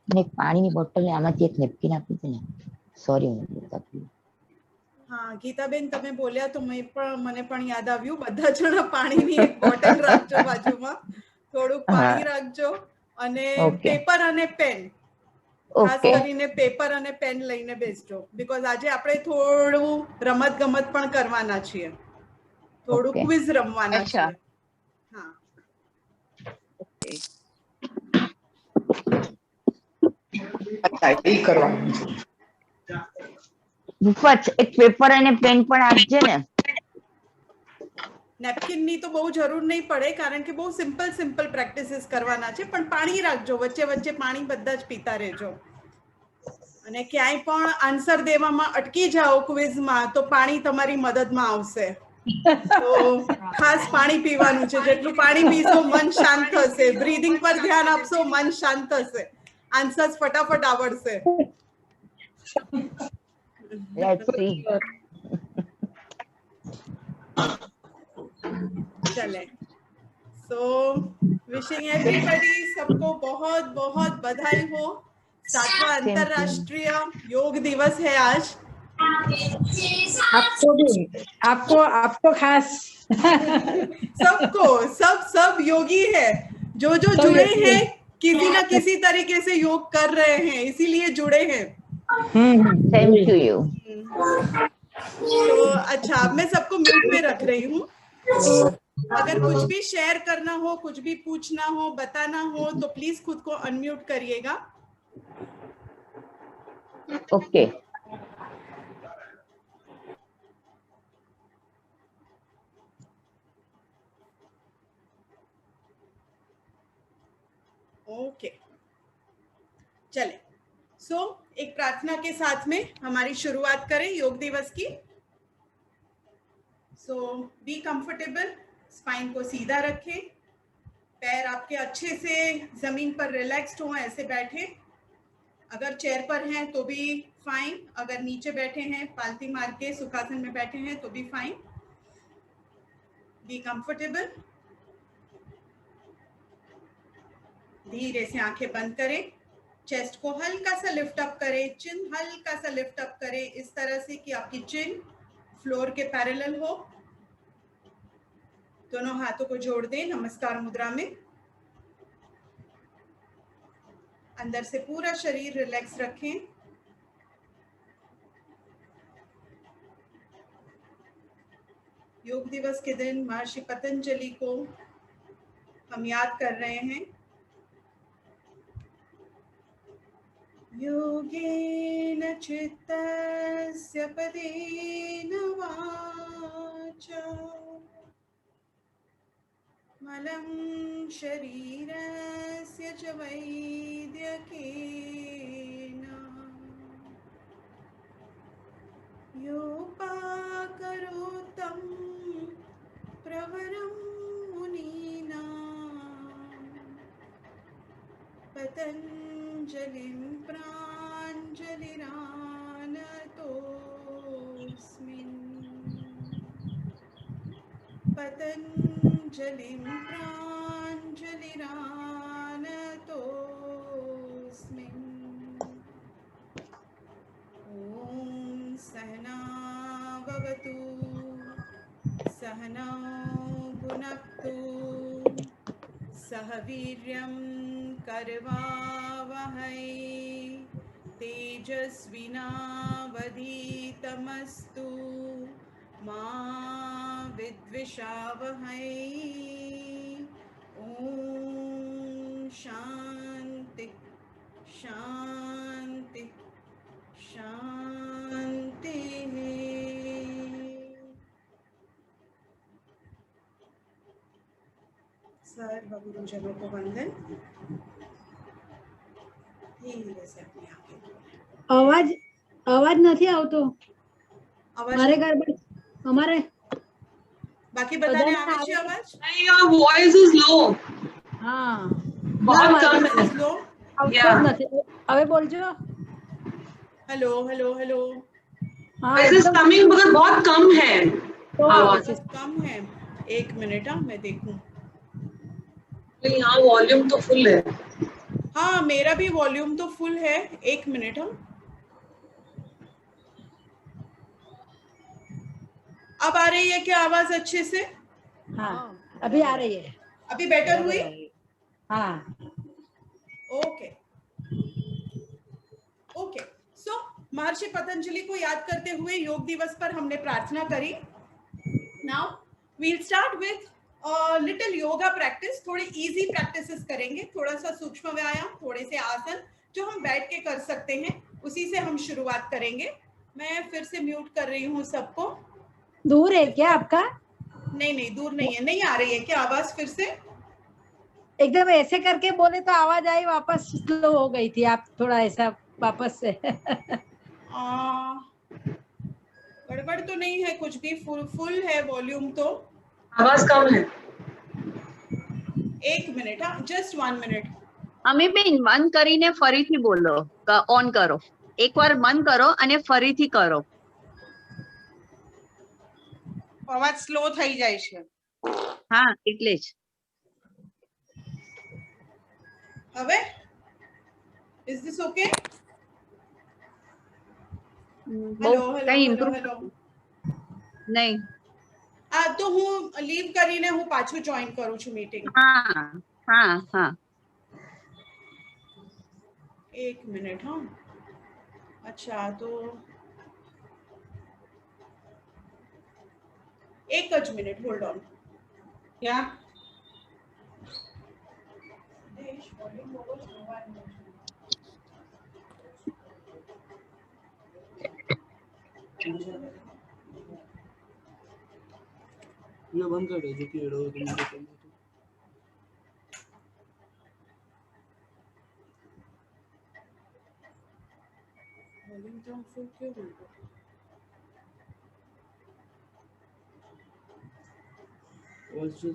એક પાણીની બોટલ આમાંથી એક નેપકિન આપી દે ને. સોરી હું બોલતા હતી. હા ગીતાબેન તમે બોલ્યા તો મને પણ યાદ આવ્યું, બધા જણા પાણીની એક બોટલ રાખજો બાજુમાં, થોડુંક પાણી રાખજો અને પેપર અને પેન, ખાસ કરીને પેપર અને પેન લઈને બેસજો, બીકોઝ આજે આપણે થોડું રમત ગમત પણ કરવાના છીએ, થોડું ક્વિઝ રમવાના છીએ. હા ઓકે અચ્છા એ કરવાનું છે. એક પેપર અને પેન પણ આપજે ને. નેપકિન ની તો બહુ જરૂર નહીં પડે કારણ કે બહુ સિમ્પલ પ્રેક્ટિસીસ કરવાના છે, પણ પાણી રાખજો, વચ્ચે વચ્ચે પાણી બધા જ પીતા રહેજો. અને ક્યાંય પણ આન્સર દેવામાં અટકી જાઓ ક્વિઝમાં તો પાણી તમારી મદદમાં આવશે. તો ખાસ પાણી પીવાનું છે, જેટલું પાણી પીશો મન શાંત થશે, બ્રીધિંગ પર ધ્યાન આપશો મન શાંત થશે, આન્સર્સ ફટાફટ આવડશે. Let's see. चले सो विशिंग एवरीबॉडी, सबको बहुत बहुत बधाई हो। 7वां अंतरराष्ट्रीय योग दिवस है आज। आपको भी, आपको खास सबको, सब योगी है, जो जुड़े हैं किसी ना किसी तरीके से योग कर रहे हैं, इसीलिए जुड़े हैं। Same to you. तो अच्छा, अब मैं सबको म्यूट पे रख रही हूँ। अगर कुछ भी शेयर करना हो, कुछ भी पूछना हो, बताना हो तो प्लीज खुद को अनम्यूट करिएगा। ओके ओके चले सो एक प्रार्थना के साथ में हमारी शुरुआत करें योग दिवस की। सो बी कंफर्टेबल, स्पाइन को सीधा रखें, पैर आपके अच्छे से जमीन पर रिलैक्स्ड हो, ऐसे बैठे। अगर चेयर पर हैं तो भी फाइन, अगर नीचे बैठे हैं पालती मार के सुखासन में बैठे हैं तो भी फाइन। Be comfortable. धीरे से आंखें बंद करें, चेस्ट को हल्का सा लिफ्ट अप करें, चिन हल्का सा लिफ्ट अप करें, इस तरह से कि आपकी चिन फ्लोर के पैरेलल हो। दोनों हाथों को जोड़ दें नमस्कार मुद्रा में। अंदर से पूरा शरीर रिलैक्स रखें। योग दिवस के दिन महर्षि पतंजलि को हम याद कर रहे हैं। योगेन चित्तस्य पदेन वाचा मलं शरीरस्य च वैद्यकेन योपाकरोतं प्रवरं मुनीनां पतञ्जलिं प्राञ्जलिरानतोऽस्मिन् पतञ्जलिं प्राञ्जलिरानतोऽस्मिन्। ॐ सहना भवतु, सहनौ भुनक्तु, सह वीर्यं करवावहै, तेजस्विनावधीतमस्तु मा विद्विषावहै। ॐ शान्ति शान्ति शान्तिः। सर्व गुरुजनों को वंदन। धीरे से अपनी आंखें खोलें। अवाज નથી આવતો મારે ઘર પર અમારે बाकी बताने આવે છે અવાજ? Your voice is low. હા बहुत कम है। लो આવતો જ નથી હવે બોલજો। Hello hello hello. Voice is coming मगर बहुत कम है आवाज। कम है, एक मिनट मैं देखूं। यहाँ वॉल्यूम तो फुल है। हाँ मेरा भी वॉल्यूम तो फुल है, 1 मिनट। हम अब आ रही है क्या आवाज अच्छे से? हाँ अभी आ रही है। अभी बेटर हुई? हाँ ओके ओके। सो महर्षि पतंजलि को याद करते हुए योग दिवस पर हमने प्रार्थना करी। Now we'll start with little yoga practice. थोड़ी इजी प्रैक्टिसेस करेंगे, थोड़ा सा सूक्ष्म व्यायाम, थोड़े से आसन जो हम बैठ के कर सकते हैं, उसी से हम शुरुआत करेंगे। मैं फिर से म्यूट कर रही हूँ सबको। दूर है क्या आपका? नहीं नहीं दूर नहीं है। नहीं आ रही है क्या आवाज फिर से? एकदम ऐसे करके बोले तो आवाज आई, वापस स्लो हो गई थी। आप थोड़ा ऐसा वापस से गड़बड़ तो नहीं है कुछ भी, फुल है वॉल्यूम तो। आवाज कम है। 1 मिनट, हाँ जस्ट 1 मिनट। અમીબેન મન કરીને ફરીથી બોલો, ઓન કરો. એકવાર મન કરો અને ફરીથી કરો. અવાજ સ્લો થઈ જાય છે. હા એટલે જ. હવે ઇઝ ધીસ ઓકે? બહુ હેલો હેલો કઈ હેલો ઇમ્પ્રુવ હેલો. નહીં. તો હું લીવ કરીને હું પાછું જોઈન કરું છું મીટિંગ. હા હા હા. 1 મિનિટ. हाँ अच्छा तो 1 જ મિનિટ, હોલ્ડ ઓન. क्या? ये बंद कर दो जो कि एडो तुम देखो वॉल्यूम तो फुल क्यों हो गया? आवाज जो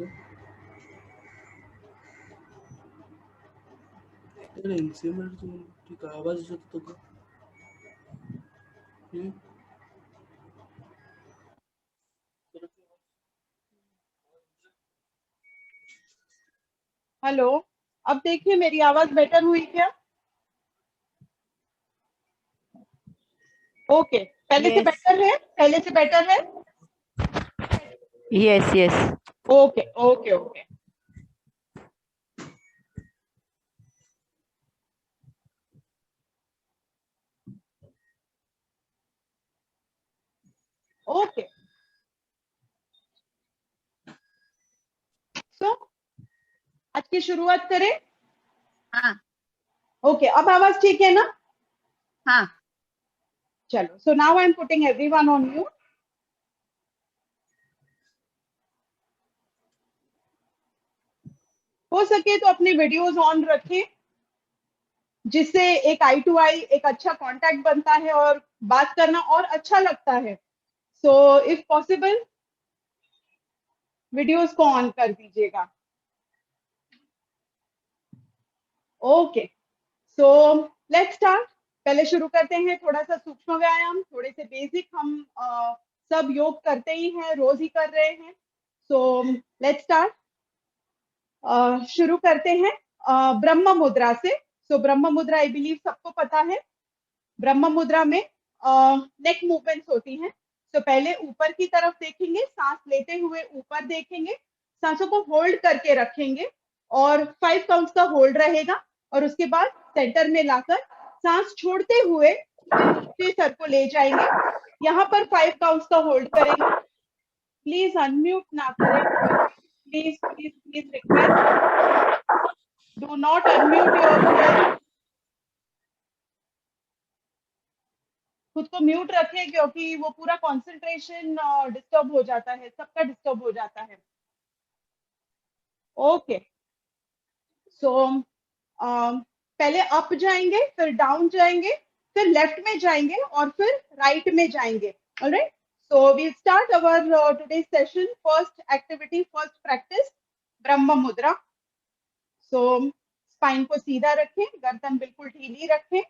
तो नहीं सिमर तुम ठीक है आवाज जो तो हेलो, अब देखिए मेरी आवाज बेटर हुई क्या? ओके, पहले से बेटर है? पहले से बेटर है? Yes yes. Okay okay okay. Okay सो आज की शुरुआत करें? હા ओके, अब आवाज ठीक है ना? હા. चलो, so now I am putting everyone on mute. हो सके तो अपनी वीडियोस ऑन रखें, जिससे एक आई टू आई एक अच्छा कांटेक्ट बनता है और बात करना और अच्छा लगता है। सो इफ पॉसिबल वीडियोस को ऑन कर दीजिएगा। Okay so let's start. पहले शुरू करते हैं थोड़ा सा सूक्ष्म व्यायाम, थोड़े से बेसिक। हम सब योग करते ही हैं, रोज ही कर रहे हैं। So let's start. शुरू करते हैं ब्रह्म मुद्रा से। सो ब्रह्म मुद्रा आई बिलीव सबको पता है। ब्रह्म मुद्रा में नेक मूवमेंट्स होती हैं। तो पहले ऊपर की तरफ देखेंगे, सांस लेते हुए ऊपर देखेंगे, सांसों को होल्ड करके रखेंगे और 5 काउंट्स का होल्ड रहेगा। और उसके बाद सेंटर में लाकर सांस छोड़ते हुए नीचे सर को ले जाएंगे। यहाँ पर 5 काउंट्स का होल्ड करेंगे। प्लीज अनम्यूट ना करें, please please please request, do not unmute yourself. खुद को म्यूट रखें क्योंकि वो पूरा कंसंट्रेशन डिस्टर्ब हो जाता है, सबका डिस्टर्ब हो जाता है। ओके सो पहले अप जाएंगे, फिर डाउन जाएंगे, फिर लेफ्ट में जाएंगे और फिर राइट में जाएंगे। Alright, so we start our today session. First activity, first practice, Brahma mudra. So spine को सीधा रखें, गर्दन बिल्कुल ढीली रखें।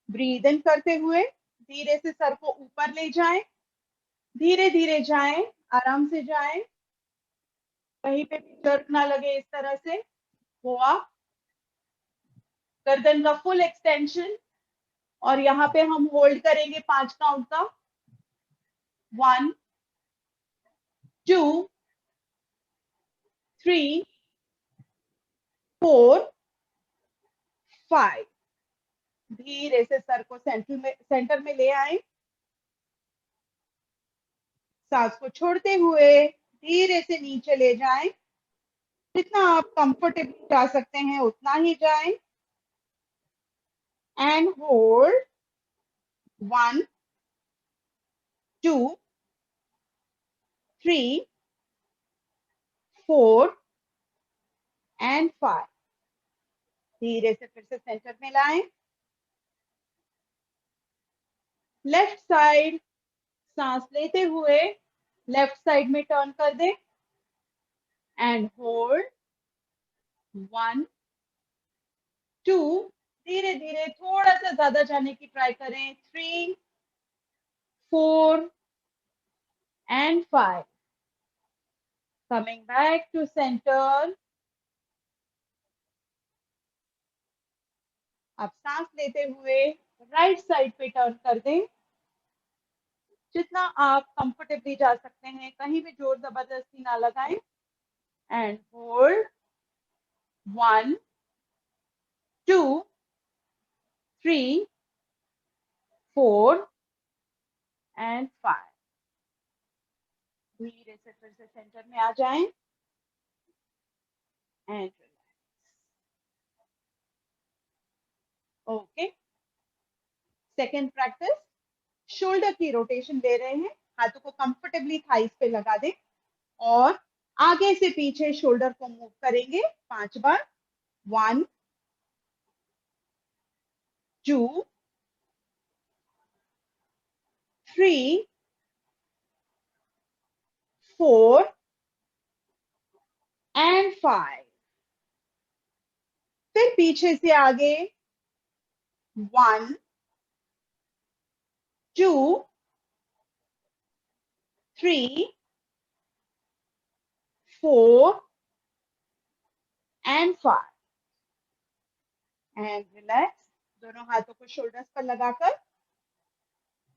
ब्रीद इन करते हुए धीरे से सर को ऊपर ले जाएं, धीरे धीरे जाएं, आराम से जाएं, कहीं पे भी जर्क ना लगे, इस तरह से। गो अप, गर्दन का फुल एक्सटेंशन, और यहाँ पे हम होल्ड करेंगे 5 काउंट का। 1 2 3 4 5। धीरे से सर को सेंटर में ले आए, सांस को छोड़ते हुए धीरे से नीचे ले जाएं। जितना आप कंफर्टेबल जा सकते हैं उतना ही जाएं। And hold 1 2 3 4 and 5। धीरे से फिर से सेंटर में लाएं। लेफ्ट साइड सांस लेते हुए लेफ्ट साइड में टर्न कर दें एंड होल्ड 1 2। धीरे धीरे थोड़ा सा ज्यादा जाने की ट्राई करें। 3 4 and 5। Coming back to centre. अब सांस लेते हुए राइट साइड पे टर्न कर दें। जितना आप कंफर्टेबली जा सकते हैं, कहीं भी जोर जबरदस्ती ना लगाएं। And hold 1 2 3 4 and 5। धीरे से फिर से सेंटर में आ जाएं and okay. Second practice, shoulder की रोटेशन ले रहे हैं। हाथों को कंफर्टेबली थाइस पे लगा दें और आगे से पीछे शोल्डर को मूव करेंगे 5 बार। 1 2 3 4 एंड 5। फिर पीछे से आगे 1 2 3 4 एंड 5 एंड रिलैक्स। दोनों हाथों को शोल्डर्स पर लगाकर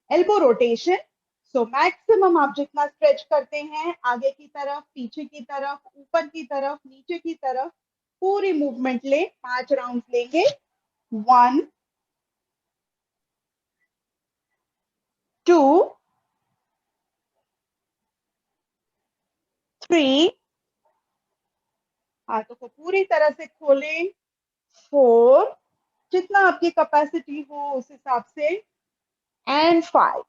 एल्बो रोटेशन। सो मैक्सिमम आप जितना स्ट्रेच करते हैं, आगे की तरफ, पीछे की तरफ, ऊपर की तरफ, नीचे की तरफ, पूरी मूवमेंट ले। 5 राउंड लेंगे। 1 2 3। हाथों को पूरी तरह से खोलें। 4, जितना आपकी कैपेसिटी हो उस हिसाब से, एंड 5।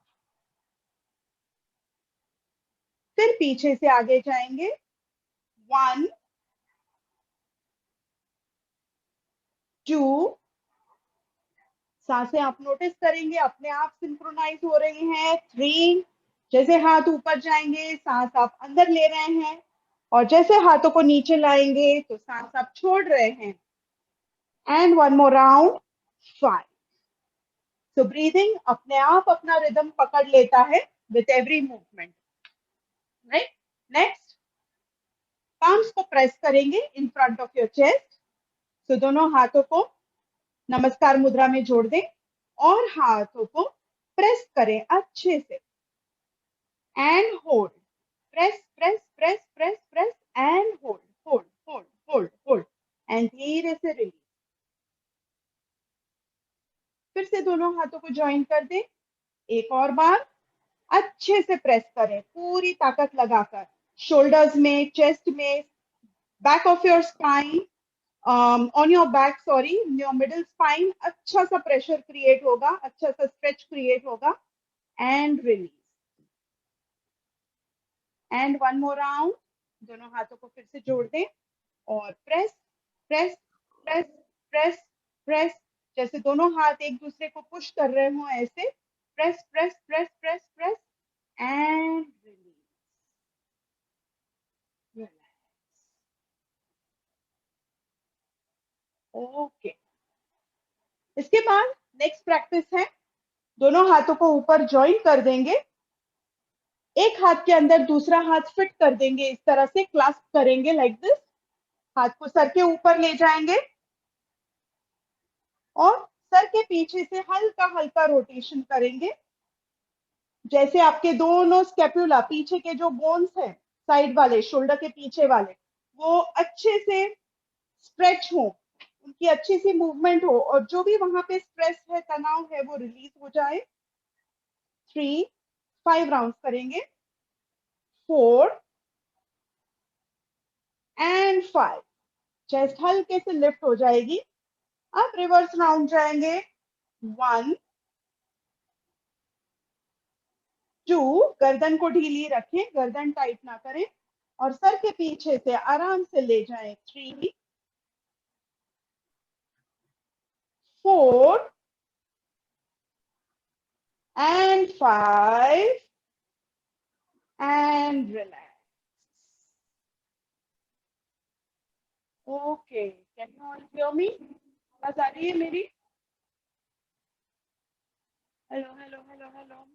फिर पीछे से आगे जाएंगे। 1 2। सांसें आप नोटिस करेंगे अपने आप सिंक्रोनाइज हो रही हैं। 3, जैसे हाथ ऊपर जाएंगे सांस आप अंदर ले रहे हैं, और जैसे हाथों को नीचे लाएंगे तो सांस आप छोड़ रहे हैं। And 1 more round. 5। So breathing अपने आप अपना रिदम पकड़ लेता है with every movement, right. Next, palms को प्रेस करेंगे in front of your chest. So दोनों हाथों को नमस्कार मुद्रा में जोड़ दें और हाथों को प्रेस करें अच्छे से and hold. Press press press press press and hold hold hold hold hold and धीरे से रिलीज। फिर से दोनों हाथों को ज्वाइन कर दें। एक और बार अच्छे से प्रेस करें पूरी ताकत लगाकर, शोल्डर्स में, चेस्ट में, back of your spine, on your back, sorry, your middle spine. अच्छा सा प्रेशर क्रिएट होगा, अच्छा सा स्ट्रेच क्रिएट होगा and release. And 1 more round. दोनों हाथों को फिर से जोड़ दें और press press press press press, जैसे दोनों हाथ एक दूसरे को पुश कर रहे हो ऐसे। Press press press press press and release. Okay. इसके बाद नेक्स्ट प्रैक्टिस है, दोनों हाथों को ऊपर ज्वाइन कर देंगे। एक हाथ के अंदर दूसरा हाथ फिट कर देंगे, इस तरह से क्लास्प करेंगे लाइक दिस। हाथ को सर के ऊपर ले जाएंगे पीछे से हल्का हल्का रोटेशन करेंगे, जैसे आपके दोनों स्केपुला पीछे के जो बोन्स हैं साइड वाले, शोल्डर के पीछे वाले, वो अच्छे से स्ट्रेच हो, उनकी अच्छी सी मूवमेंट हो, और जो भी वहां पे स्ट्रेस है, तनाव है, वो रिलीज हो जाए। 3 5 राउंड्स करेंगे, 4 एंड 5। चेस्ट हल्के से लिफ्ट हो जाएगी। अब रिवर्स राउंड जाएंगे, 1 2, गर्दन को ढीली रखें, गर्दन टाइट ना करें, और सर के पीछे से आराम से ले जाएं। 3 4 and 5 and relax. Okay, can you all hear me? आवाज आ रही है मेरी? Hello hello hello hello.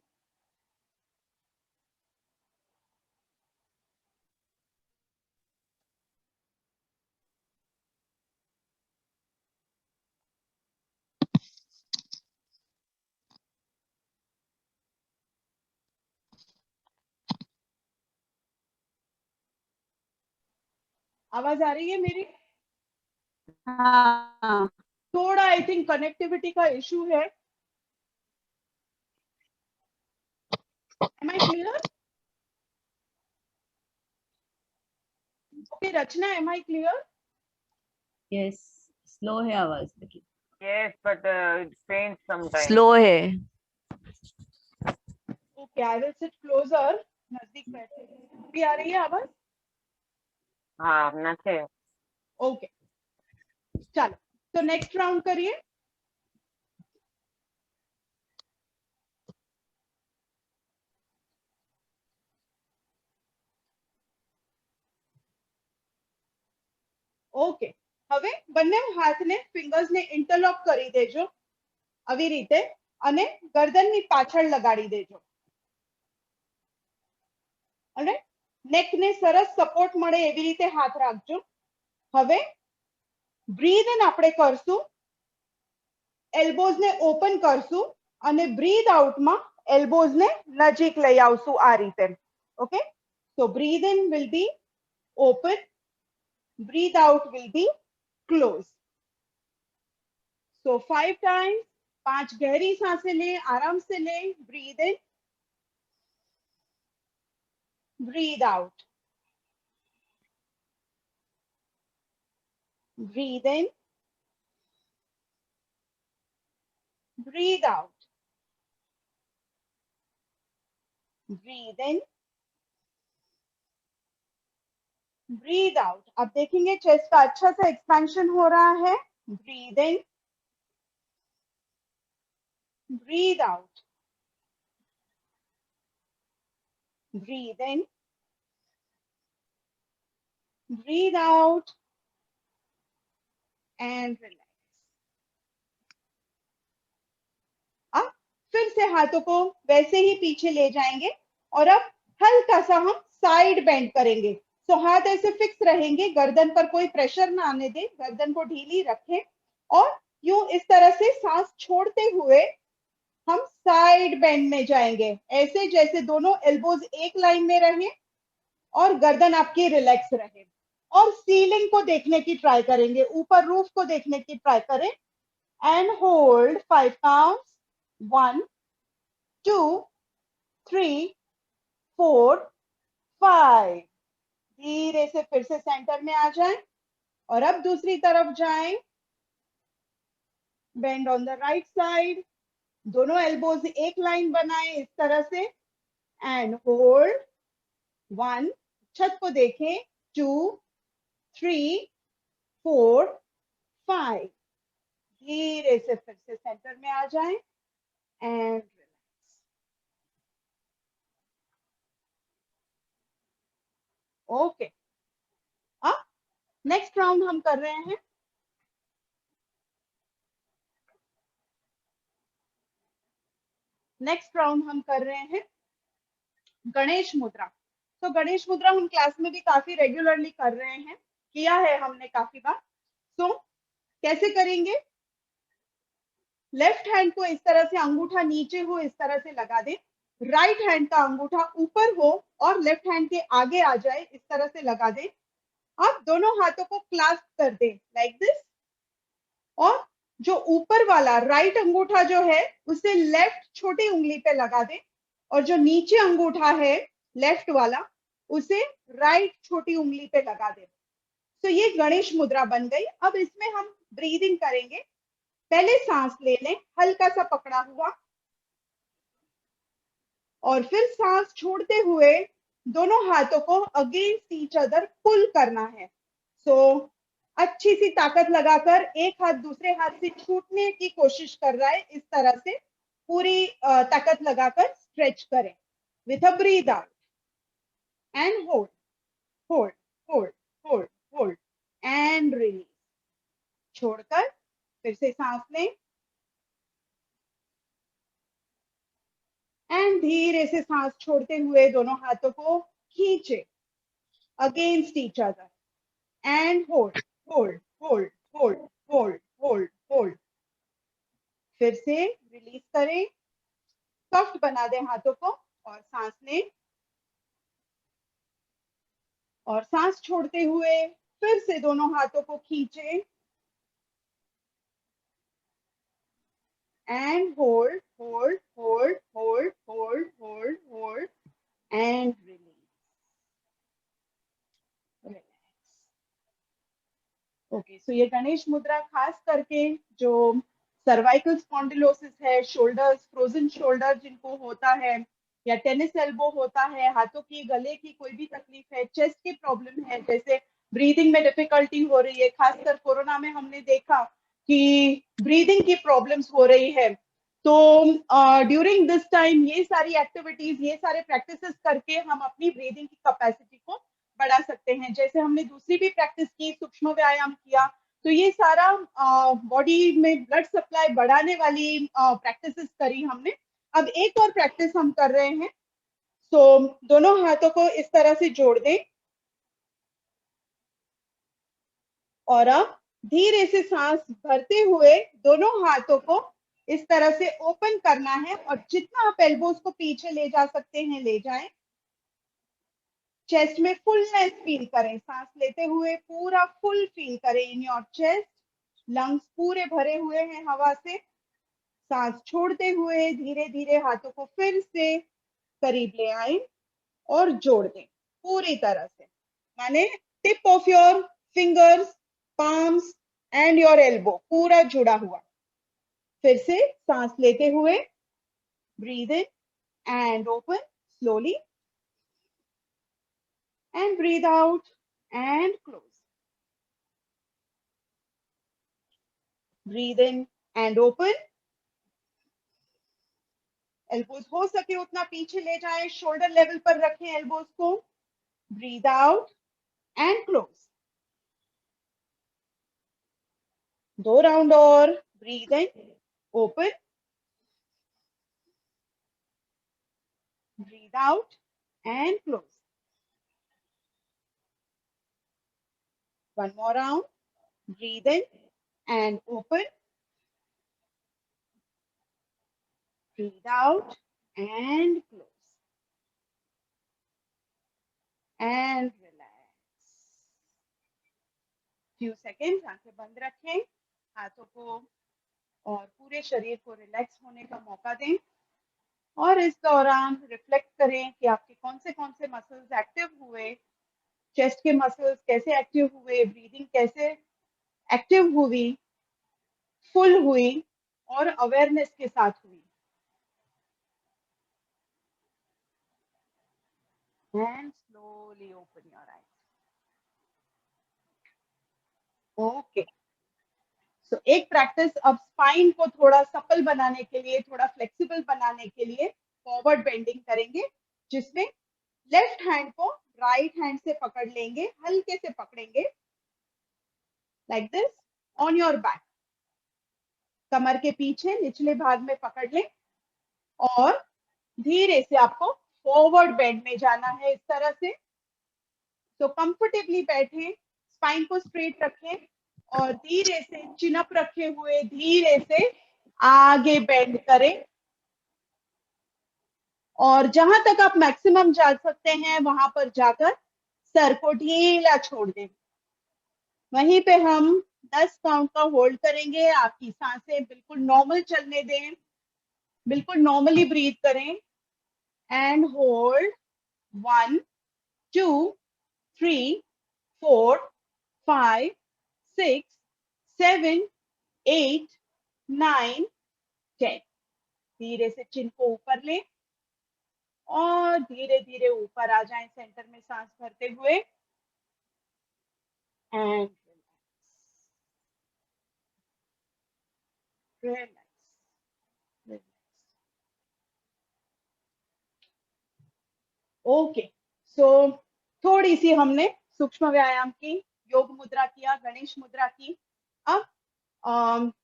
आवाज आ रही है मेरी? हाँ थोड़ा आई थिंक कनेक्टिविटी का इशू है। Am I clear? Okay, रचना, am I clear? Yes slow है आवाज लेकिन Yes, but it faints sometimes. Slow है Okay, I will sit closer. नजदीक बैठे। भी आ रही है आवाज? हाँ, नथे। ओके, चलो तो नेक्स्ट राउंड करिए। ઓકે, હવે બંને હાથને ફિંગર્સને ઇન્ટરલોક કરી દેજો આવી રીતે, અને ગરદનની પાછળ લગાડી દેજો, અને નેકને સરસ સપોર્ટ મળે એવી રીતે હાથ રાખજો। હવે બ્રીથ ઇન આપણે કરશું, એલ્બોઝને ઓપન કરશું, અને બ્રીથ આઉટમાં એલ્બોઝને નજીક લઈ આવશું આ રીતે। Okay, so breathe in will be open, breathe out will be close. So 5 times, 5 गहरी सांसें लें, आराम से लें। Breathe in, breathe out, breathe in, breathe out, breathe in, breathe out। अब देखेंगे चेस्ट का अच्छा सा एक्सपेंशन हो रहा है। Breathe in, breathe out, breathe in, breathe out and relax। अब फिर से हाथों को वैसे ही पीछे ले जाएंगे, और अब हल्का सा हम साइड बेंड करेंगे। सो हाथ ऐसे फिक्स रहेंगे, गर्दन पर कोई प्रेशर ना आने दें, गर्दन को ढीली रखें, और यूं इस तरह से सांस छोड़ते हुए हम साइड बेंड में जाएंगे, ऐसे जैसे दोनों एल्बोज एक लाइन में रहे और गर्दन आपकी रिलैक्स रहे। और सीलिंग को देखने की ट्राई करेंगे, ऊपर रूफ को देखने की ट्राई करें, एंड होल्ड 5 काउंट्स, 1 2 3 4 5। धीरे से फिर से सेंटर में आ जाएं, और अब दूसरी तरफ जाएं। Bend on the right side, दोनों एल्बोज एक लाइन बनाएं इस तरह से, एंड होल्ड 1, छत को देखें, 2 3 4 5। धीरे से फिर से सेंटर में आ जाएं, एंड ओके। अब नेक्स्ट राउंड हम कर रहे हैं, गणेश मुद्रा। तो गणेश मुद्रा हम क्लास में भी काफी रेगुलरली कर रहे हैं, किया है हमने काफी बार। तो कैसे करेंगे? लेफ्ट हैंड को इस तरह से अंगूठा नीचे हो इस तरह से लगा दें, राइट हैंड का अंगूठा ऊपर हो और लेफ्ट हैंड के आगे आ जाए इस तरह से लगा दें। आप दोनों हाथों को क्लास्प कर दें लाइक दिस, और जो ऊपर वाला राइट अंगूठा जो है उसे लेफ्ट छोटी उंगली पे लगा दें, और जो नीचे अंगूठा है लेफ्ट वाला उसे राइट छोटी उंगली पे लगा दें। तो ये गणेश मुद्रा बन गई। अब इसमें हम ब्रीदिंग करेंगे। पहले सांस ले लें, हल्का सा पकड़ा हुआ, और फिर सांस छोड़ते हुए दोनों हाथों को अगेंस्ट ईच अदर पुल करना है। सो अच्छी सी ताकत लगाकर एक हाथ दूसरे हाथ से छूटने की कोशिश कर रहा है, इस तरह से पूरी ताकत लगाकर स्ट्रेच करें with a breath out and hold hold hold hold hold and release. छोड़कर फिर से सांस लें एंड धीरे से सांस छोड़ते हुए दोनों हाथों को खींचे against each other and hold hold hold hold hold hold hold. फिर से रिलीज करें, सॉफ्ट बना दें हाथों को और सांस लें, और सांस छोड़ते हुए फिर से दोनों हाथों को खींचे and hold hold hold hold hold hold hold and release. Okay, so ये गणेश मुद्रा खास करके जो सर्वाइकल स्पॉन्डिलोसिस है, शोल्डर्स, फ्रोजन शोल्डर जिनको होता है, या टेनिस एल्बो होता है, हाथों की गले की कोई भी तकलीफ है, चेस्ट की प्रॉब्लम है, जैसे ब्रीदिंग में डिफिकल्टी हो रही है, खासकर कोरोना में हमने देखा कि ब्रीदिंग की प्रॉब्लम्स हो रही है, तो ड्यूरिंग दिस टाइम ये सारी एक्टिविटीज, ये सारे प्रैक्टिसेस करके हम अपनी ब्रीदिंग की कैपेसिटी को बढ़ा सकते हैं। जैसे हमने दूसरी भी प्रैक्टिस की, सूक्ष्म व्यायाम किया, तो ये सारा बॉडी में ब्लड सप्लाई बढ़ाने वाली प्रैक्टिसेस करी हमने। अब एक और प्रैक्टिस हम कर रहे हैं। सो दोनों हाथों को इस तरह से जोड़ दें और अब धीरे से सांस भरते हुए दोनों हाथों को इस तरह से ओपन करना है, और जितना आप एल्बोज को पीछे ले जा सकते हैं ले जाएं। चेस्ट में फुलनेस फील करें, सांस लेते हुए पूरा फुल फील करें इन योर चेस्ट, लंग्स पूरे भरे हुए हैं हवा से। सांस छोड़ते हुए धीरे धीरे हाथों को फिर से करीब ले आए और जोड़ दें पूरी तरह से, माने tip of your fingers, palms and your elbow पूरा जुड़ा हुआ। फिर से सांस लेते हुए breathe in and open slowly and breathe out and close. Breathe in and open. Elbows हो सके उतना पीछे ले जाएं, शोल्डर लेवल पर रखें एल्बोज को। Breathe out and close. 2 round और। Breathe in, open. Breathe out and close. One more round. Breathe in and open. Breathe out and close. And relax. Few seconds, आंखें बंद रखें, हाथों को और पूरे शरीर को रिलैक्स होने का मौका दें, और इस दौरान रिफ्लेक्ट करें कि आपके कौन से मसल्स एक्टिव हुए, चेस्ट के मसल्स कैसे एक्टिव हुए, ब्रीदिंग कैसे एक्टिव हुई, फुल हुई और अवेयरनेस के साथ हुई। And slowly open your eyes. Okay. So एक प्रैक्टिस अब स्पाइन को थोड़ा सपल बनाने के लिए, थोड़ा फ्लेक्सिबल बनाने के लिए फॉरवर्ड बेंडिंग करेंगे, जिसमें लेफ्ट हैंड को राइट हैंड से पकड़ लेंगे, हल्के से पकड़ेंगे like this on your back, कमर के पीछे निचले भाग में पकड़ लें, और धीरे से आपको फॉरवर्ड बेंड में जाना है इस तरह से। तो कंफर्टेबली बैठें, स्पाइन को स्ट्रेट रखें और धीरे से चिन अप रखे हुए धीरे से आगे बेंड करें और जहां तक आप मैक्सिमम जा सकते हैं वहां पर जाकर सर को ढीला छोड़ दें। वहीं पे हम 10 काउंट का होल्ड करेंगे। आपकी सांसें बिल्कुल नॉर्मल चलने दें, बिल्कुल नॉर्मली ब्रीथ करें एंड होल्ड 1 2 3 4 5 6 7 8 9 10। धीरे से चिन को ऊपर लें और धीरे धीरे ऊपर आ जाएं सेंटर में सांस भरते हुए एंड रिलैक्स। ओके, सो थोड़ी सी हमने सूक्ष्म व्यायाम की, योग मुद्रा किया, गणेश मुद्रा की। अब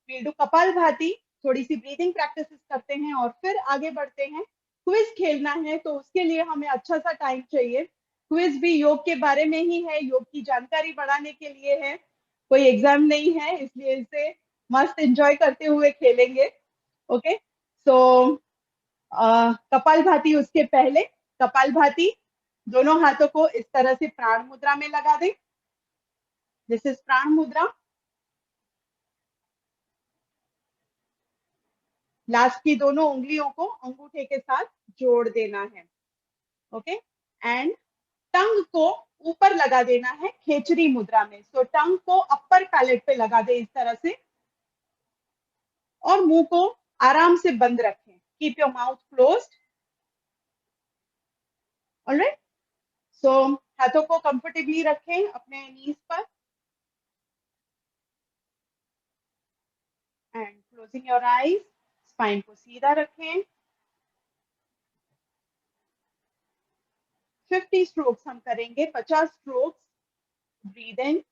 we'll do कपालभाति, थोड़ी सी ब्रीदिंग प्रैक्टिस करते हैं और फिर आगे बढ़ते हैं। क्विज खेलना है तो उसके लिए हमें अच्छा सा टाइम चाहिए। क्विज भी योग के बारे में ही है, योग की जानकारी बढ़ाने के लिए है, कोई एग्जाम नहीं है, इसलिए इसे मस्त एंजॉय करते हुए खेलेंगे। ओके, सो कपालभाति उसके पहले, कपालभाति दोनों हाथों को इस तरह से प्राण मुद्रा में लगा दें। दिस इज प्राण मुद्रा। लास्ट की दोनों उंगलियों को अंगूठे के साथ जोड़ देना है। ओके, एंड टंग को ऊपर लगा देना है खेचरी मुद्रा में। सो टंग को अपर पैलेट पे लगा दे इस तरह से और मुंह को आराम से बंद रखें। Keep your mouth closed. Alright, so हाथों को कंफर्टेबली रखें अपने नीज पर and closing your eyes. Spine को सीधा रखें। 50 स्ट्रोक्स हम करेंगे, 50 स्ट्रोक्स। Breathe in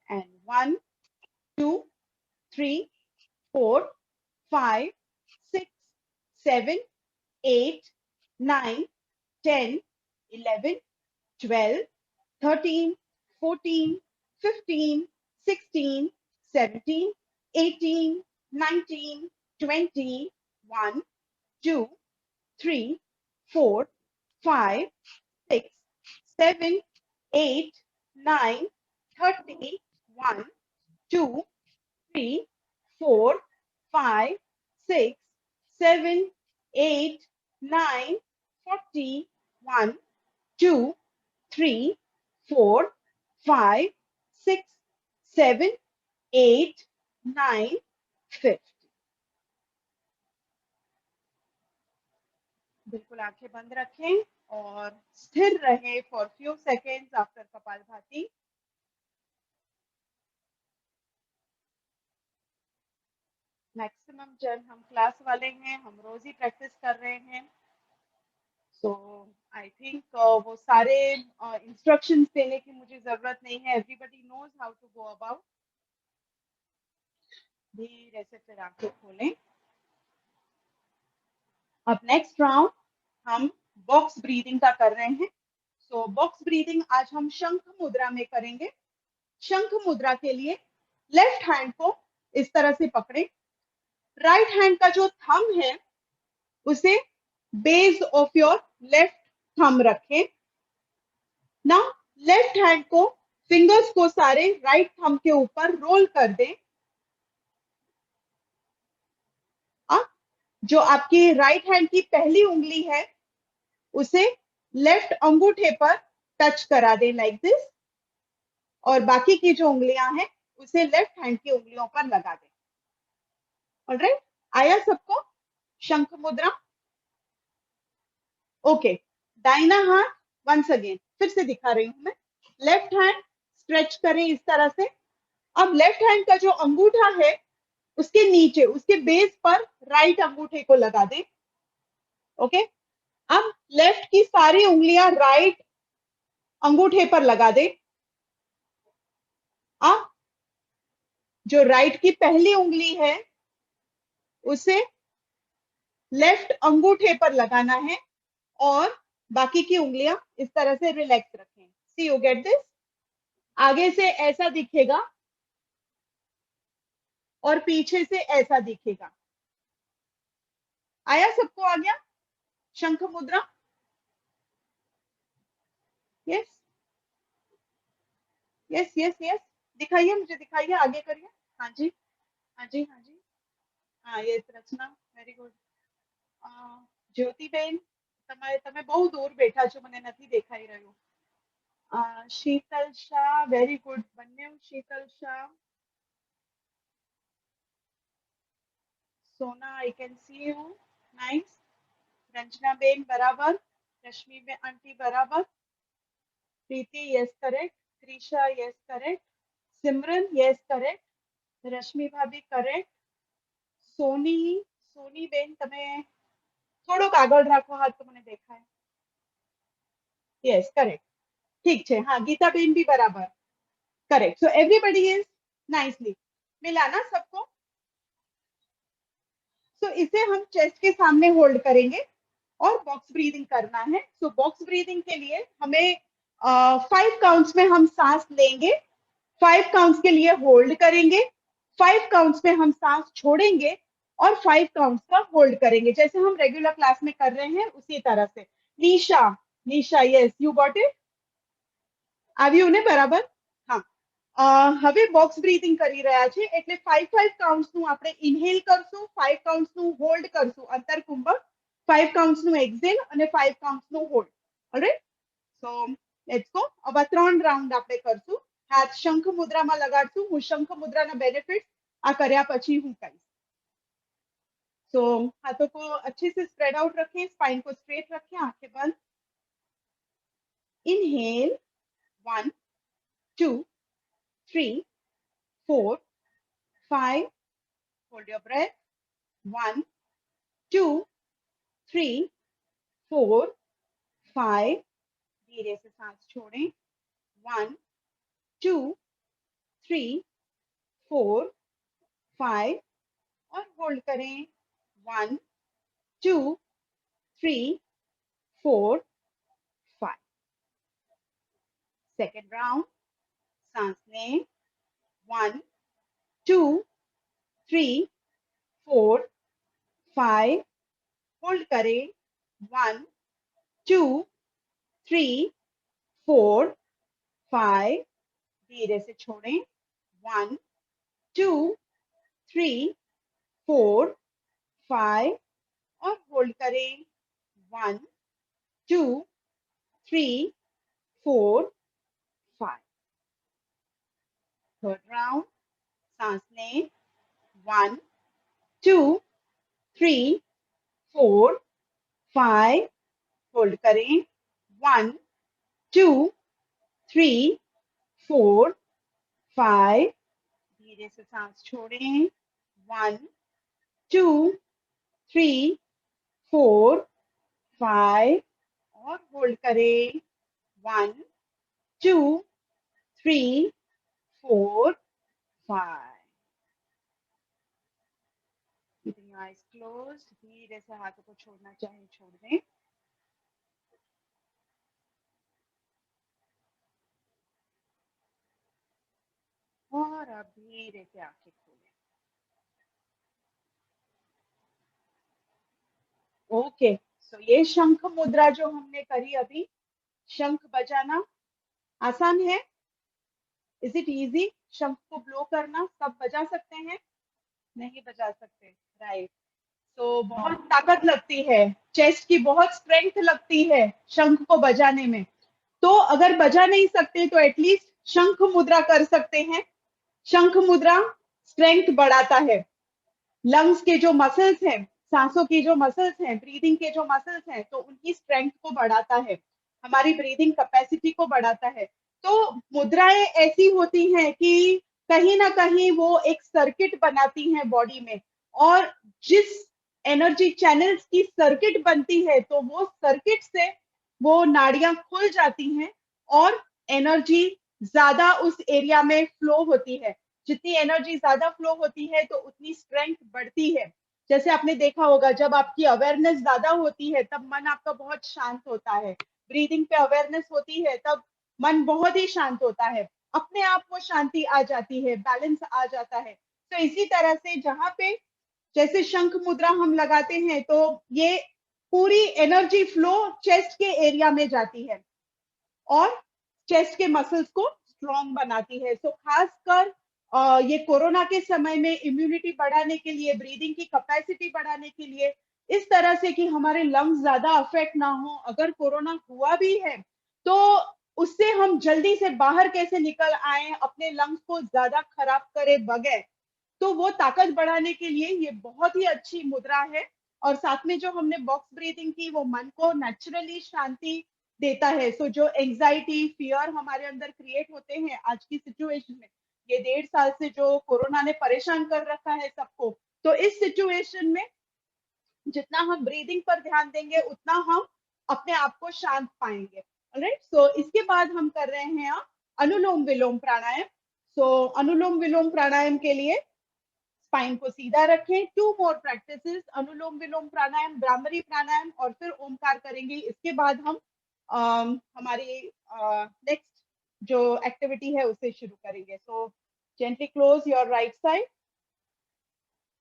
and 1 2 3 4 5 6 7 8 9 10 11 12 13 14 15 16 17 18 19 20 1 2 3 4 5 6 7 8 9 30 1 2 3 4 5 6 7 8 9 40 1 2 3 4 5 6 7 8 9 50। बिल्कुल आंखें बंद रखें और स्थिर रहे for few seconds after kapalbhati. Maximum जन हम क्लास वाले हैं, हम रोज ही प्रैक्टिस कर रहे हैं। सो आई थिंक वो सारे इंस्ट्रक्शंस देने की मुझे जरूरत नहीं है। Everybody knows how to go about. धीरे से फिर आंखें खोलें। अब नेक्स्ट राउंड हम बॉक्स ब्रीदिंग का कर रहे हैं। सो बॉक्स ब्रीदिंग आज हम शंख मुद्रा में करेंगे। शंख मुद्रा के लिए लेफ्ट हैंड को इस तरह से पकड़ें। राइट हैंड का जो थंब है उसे base of your left thumb रखें। नाउ लेफ्ट हैंड को, फिंगर्स को सारे राइट थंब के ऊपर रोल कर दें। जो आपकी राइट हैंड की पहली उंगली है उसे लेफ्ट अंगूठे पर टच करा दें लाइक दिस, और बाकी की जो उंगलियां हैं उसे लेफ्ट हैंड की उंगलियों पर लगा दें। ऑलराइट, आया सबको शंख मुद्रा? ओके, दाहिना हाथ वंस अगेन फिर से दिखा रही हूं मैं। लेफ्ट हैंड स्ट्रेच करें इस तरह से। अब लेफ्ट हैंड का जो अंगूठा है उसके नीचे, उसके बेस पर राइट अंगूठे को लगा दें। ओके, अब लेफ्ट की सारी उंगलियां राइट अंगूठे पर लगा दें। अब जो राइट की पहली उंगली है उसे लेफ्ट अंगूठे पर लगाना है और बाकी की उंगलियां इस तरह से रिलैक्स रखें। सी यू गेट दिस? आगे से ऐसा दिखेगा और पीछे से ऐसा दिखेगा। आया, सबको आ गया शंख मुद्रा? यस यस यस यस, दिखाइए मुझे, दिखाइए, आगे करिए। हाँ जी हाँ जी हाँ जी, हाँ यस रचना, वेरी गुड। જ્યોતિબેન, તમે બહુ દૂર બેઠા છો, મને નથી દેખાઈ રહ્યું. શીતલ શાહ, વેરી ગુડ, બંને શીતલ શાહ. સોના, I can see you, nice. રંજનાબેન બરાબર, રશ્મિબેન આંટી બરાબર, પ્રીતિ yes correct, Trisha yes correct, Simran yes correct, Rashmi ભાભી correct, સોની, સોનીબેન તમે થોડોક આગળ રાખો હાથ તો મને દેખાય. Yes, correct. ठीक है, हाँ गीता बेन भी बराबर, correct. So everybody is nicely मिला ना सबको. सो इसे हम चेस्ट के सामने होल्ड करेंगे और बॉक्स ब्रीदिंग करना है. सो बॉक्स ब्रीदिंग के लिए हमें 5 काउंट्स में हम सांस लेंगे, 5 काउंट्स के लिए होल्ड करेंगे, 5 काउंट्स में हम सांस छोड़ेंगे और 5 काउंट्स का होल्ड करेंगे, जैसे हम रेगुलर क्लास में कर रहे हैं उसी तरह से. निशा, निशा यस यू गॉट इट, આવ્યું ને બરાબર? હા. હવે બોક્સ બ્રીથિંગ કરી રહ્યા છે એટલે 5 કાઉન્ટ્સ નું આપણે ઇન્હેલ કરશું, 5 કાઉન્ટ્સ નું હોલ્ડ કરશું અંતર કુંભક, 5 કાઉન્ટ્સ નું એક્સેલ અને 5 કાઉન્ટ્સ નું hold. Alright, so let's go. હવે 3 રાઉન્ડ આપણે કરશું. હાથ શંખ મુદ્રામાં લગાડશું. હું શંખ મુદ્રાના બેનિફિટ્સ આ કર્યા પછી હું કહીશ. सो हाथों को अच्छे से स्प्रेड आउट रखें, स्पाइन को स्ट्रेट रखें, आंखें बंद. इनहेल 1 2 3 4 5, hold your breath, 1 2 3 4 5, धीरे से सांस छोड़ें, 1 2 3 4 5 और होल्ड करें, 1 2 3 4 5. सेकेंड राउंड, सांस लें, 1 2 3 4 5, होल्ड करें, 1 2 3 4 5, धीरे से छोड़ें, 1 2 3 4 5 और होल्ड करें, 1 2 3 4 5. थर्ड राउंड, सांस लें, 1 2 3 4 5, होल्ड करें, 1 2 3 4 5, धीरे से सांस छोड़ें, 1 2 3 4 5 और होल्ड करें, 1 2 3 4 5. Keeping your eyes closed, धीरे से हाथों को छोड़ना चाहे छोड़ दें. और अब धीरे से आंखें खोलें. ओके, सो ये शंख मुद्रा जो हमने करी अभी, शंख बजाना आसान है. Is it easy? शंख को ब्लो करना सब बजा सकते हैं? नहीं बजा सकते, राइट. तो बहुत ताकत लगती है, चेस्ट की बहुत स्ट्रेंथ लगती है शंख को बजाने में. तो अगर बजा नहीं सकते तो एटलीस्ट शंख मुद्रा कर सकते हैं. शंख मुद्रा स्ट्रेंथ बढ़ाता है. लंग्स के जो मसल्स हैं, सांसों की जो मसल्स हैं, ब्रीदिंग के जो मसल्स हैं, तो उनकी स्ट्रेंथ को बढ़ाता है, हमारी ब्रीदिंग कैपेसिटी को बढ़ाता है. तो मुद्राएं ऐसी होती हैं कि कहीं ना कहीं वो एक सर्किट बनाती हैं बॉडी में, और जिस एनर्जी चैनल्स की सर्किट बनती है तो वो सर्किट से वो नाड़ियां खुल जाती हैं और एनर्जी ज्यादा उस एरिया में फ्लो होती है. जितनी एनर्जी ज्यादा फ्लो होती है तो उतनी स्ट्रेंथ बढ़ती है. जैसे आपने देखा होगा, जब आपकी अवेयरनेस ज्यादा होती है तब मन आपका बहुत शांत होता है. ब्रीदिंग पे अवेयरनेस होती है तब मन बहुत ही शांत होता है, अपने आप वो शांति आ जाती है, बैलेंस आ जाता है. तो इसी तरह से जहां पे जैसे शंख मुद्रा हम लगाते हैं तो ये पूरी एनर्जी फ्लो चेस्ट के एरिया में जाती है और चेस्ट के मसल्स को स्ट्रॉन्ग बनाती है। सो खासकर ये कोरोना के समय में इम्यूनिटी बढ़ाने के लिए, ब्रीदिंग की कैपेसिटी बढ़ाने के लिए, इस तरह से कि हमारे लंग्स ज्यादा अफेक्ट ना हो, अगर कोरोना हुआ भी है तो उससे हम जल्दी से बाहर कैसे निकल आए, अपने लंग्स को ज्यादा खराब करे बगैर, तो वो ताकत बढ़ाने के लिए ये बहुत ही अच्छी मुद्रा है। और साथ में जो हमने बॉक्स ब्रीथिंग की वो मन को नेचुरली शांति देता है। सो जो एंजाइटी, फियर हमारे अंदर क्रिएट होते हैं आज की सिचुएशन में, ये 1.5 साल से जो कोरोना ने परेशान कर रखा है सबको, तो इस सिचुएशन में जितना हम ब्रीदिंग पर ध्यान देंगे उतना हम अपने आप को शांत पाएंगे। ऑलराइट, सो इसके बाद हम कर रहे हैं अनुलोम विलोम प्राणायाम। सो अनुलोम विलोम प्राणायाम के लिए स्पाइन को सीधा रखें। 2 मोर प्रैक्टिसेस, अनुलोम विलोम प्राणायाम, भ्रामरी प्राणायाम और फिर ओमकार करेंगे। इसके बाद हम हमारी नेक्स्ट जो एक्टिविटी है उसे शुरू करेंगे। So gently close your right side,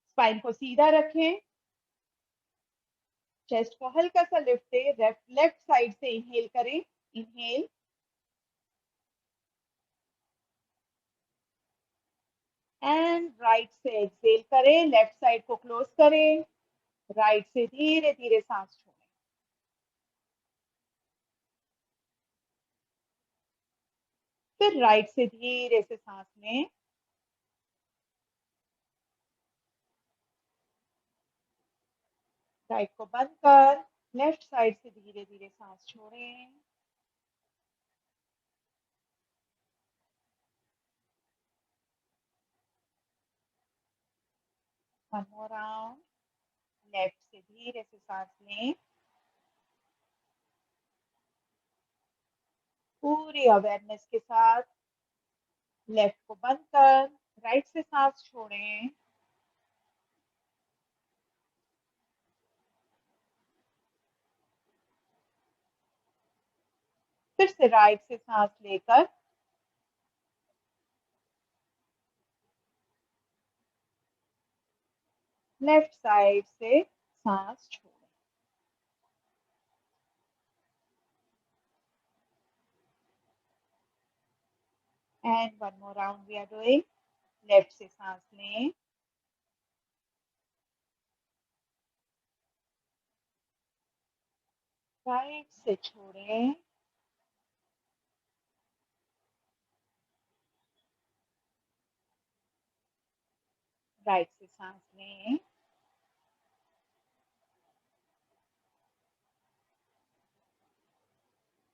spine को सीधा रखें, चेस्ट को हल्का सा लिफ्ट दे, लेफ्ट साइड से इनहेल करें, इनहेल, एंड राइट से एक्सहेल करें, लेफ्ट साइड को क्लोज करें, राइट से धीरे धीरे सांस छोड़ें। फिर राइट से धीरे से सांस लें, राइट को बंद कर लेफ्ट साइड से धीरे धीरे सांस छोड़ें। वन मोर राउंड, लेफ्ट से धीरे से सांस लें, पूरी अवेयरनेस के साथ लेफ्ट को बंद कर राइट से सांस छोड़ें। फिर से राइट से सांस लेकर लेफ्ट साइड से सांस छोड़ें। And one more round we are doing, left से सांस लें, राइट से छोड़ें, राइट से सांस लें,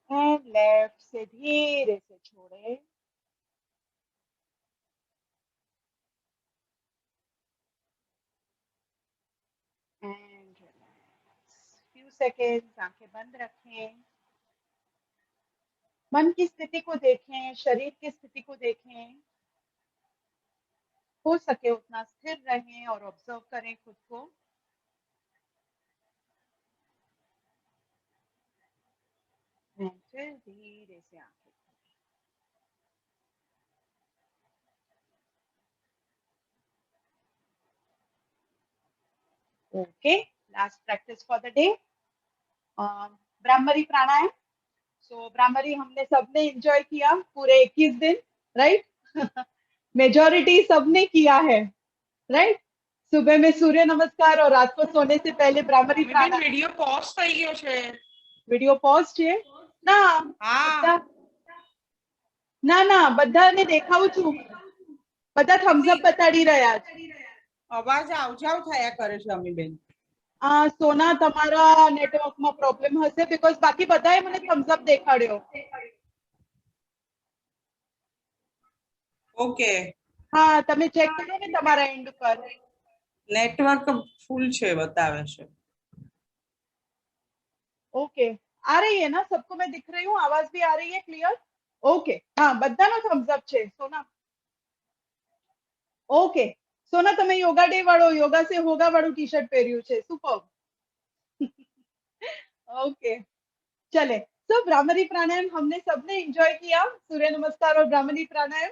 एंड लेफ्ट से धीरे से छोड़ें। एंड रिलैक्स, फ्यू सेकेंड्स आंखें बंद रखें, मन की स्थिति को देखें, शरीर की स्थिति को देखें, हो सके उतना स्थिर रहें और ऑब्जर्व करें खुद को। फिर धीरे से आंखें खोलें। Okay, last practice for the day, Bhramari pranayama. So Bhramari हमने सबने एंजॉय किया पूरे 21 दिन, राइट? मेजॉरिटी सबने किया है, राइट? सुबह में सूर्य नमस्कार और रात को सोने से पहले ब्राह्मरी प्राणायाम। વિડિયો પોઝ થઈ ગયો છે. વિડિયો પોઝ છે ના? હા, ના ના, બધાને દેખાવું છું, બધા થમ્સ અપ બતાડી રહ્યા છે. અવાજ આવજાવ થયા કરે છે અમીબેન. સોના તમારા નેટવર્કમાં પ્રોબ્લેમ હશે, બીકોઝ બાકી બધાએ મને થમ્સ અપ દેખાડ્યો. ઓકે, હા, તમે ચેક કરો ને તમારા એન્ડ પર. નેટવર્ક ફૂલ છે બતાવે છે. ओके, आ रही है ना सबको? मैं दिख रही हूँ, आवाज भी आ रही है क्लियर? ओके, हाँ, બધાનો થમ્સ અપ છે. સોના, ઓકે, સોના તમે યોગા ડે વાળો, યોગા સે હોગા વાળું ટી શર્ट પહેર્યું છે, સુપર. ओके, चले. तो ब्राह्मरी प्राणायाम हमने सबने एंजॉय किया, सूर्य नमस्कार और ब्राह्मरी प्राणायाम.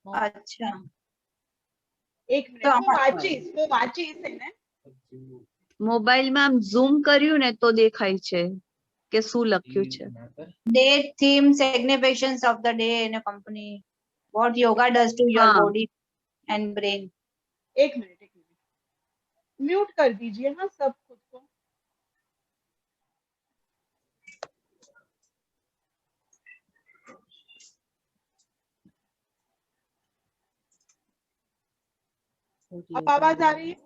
અચ્છા એક મિનિટ હું વાંચીશ એને. મોબાઈલમાં આમ ઝૂમ કર્યું ને તો દેખાય છે કે શું લખ્યું છે. Date, theme, significations of the day in a company. What yoga does to your हाँ. body and brain. एक मिनट म्यूट कर दीजिए हाँ सब खुद को. अब आवाज आ रही है?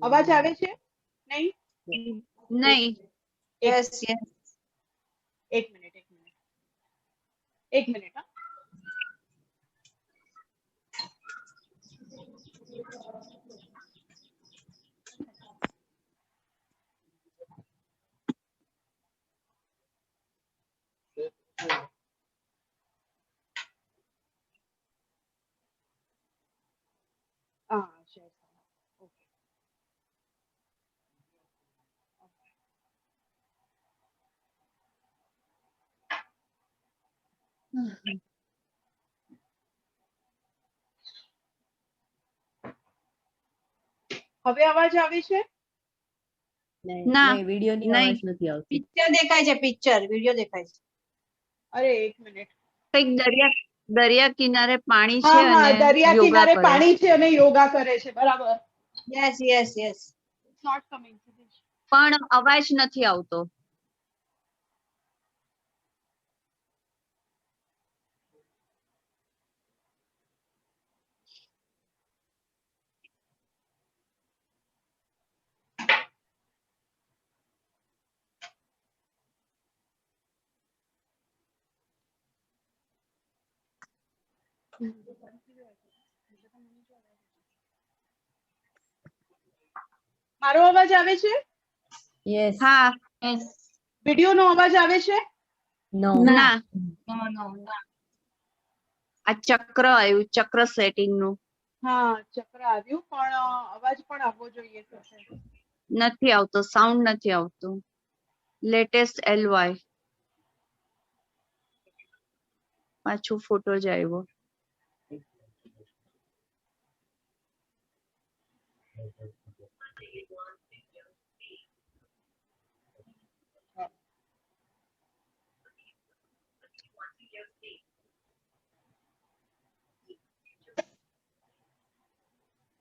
आवाज आवे छे? नहीं? नहीं. Yes, yes. एक मिनट हाँ. Share okay. હવે અવાજ આવે છે? ના. નહીં વિડીયોની નહીં. અવાજ નથી આવતી. Picture દેખાય છે picture, video દેખાય છે. અરે એક મિનિટ. કઈક દરિયા કિનારે પાણી છે હા હા અને દરિયા યોગા કિનારે કરે. પાણી છે અને યોગા કરે છે બરાબર. Yes, yes, yes. It's not coming. પણ અવાજ નથી આવતો. મારો અવાજ આવે છે? યસ. હા. વિડિયો નો અવાજ આવે છે? નો. ના. No, no, no. આ ચક્ર આવ્યું ચક્ર સેટિંગ નું હા ચક્ર આવ્યું પણ અવાજ પણ આવવો જોઈએ સાથે. નથી આવતો. સાઉન્ડ નથી આવતું. લેટેસ્ટ LY પાછું ફોટો જ આવ્યો.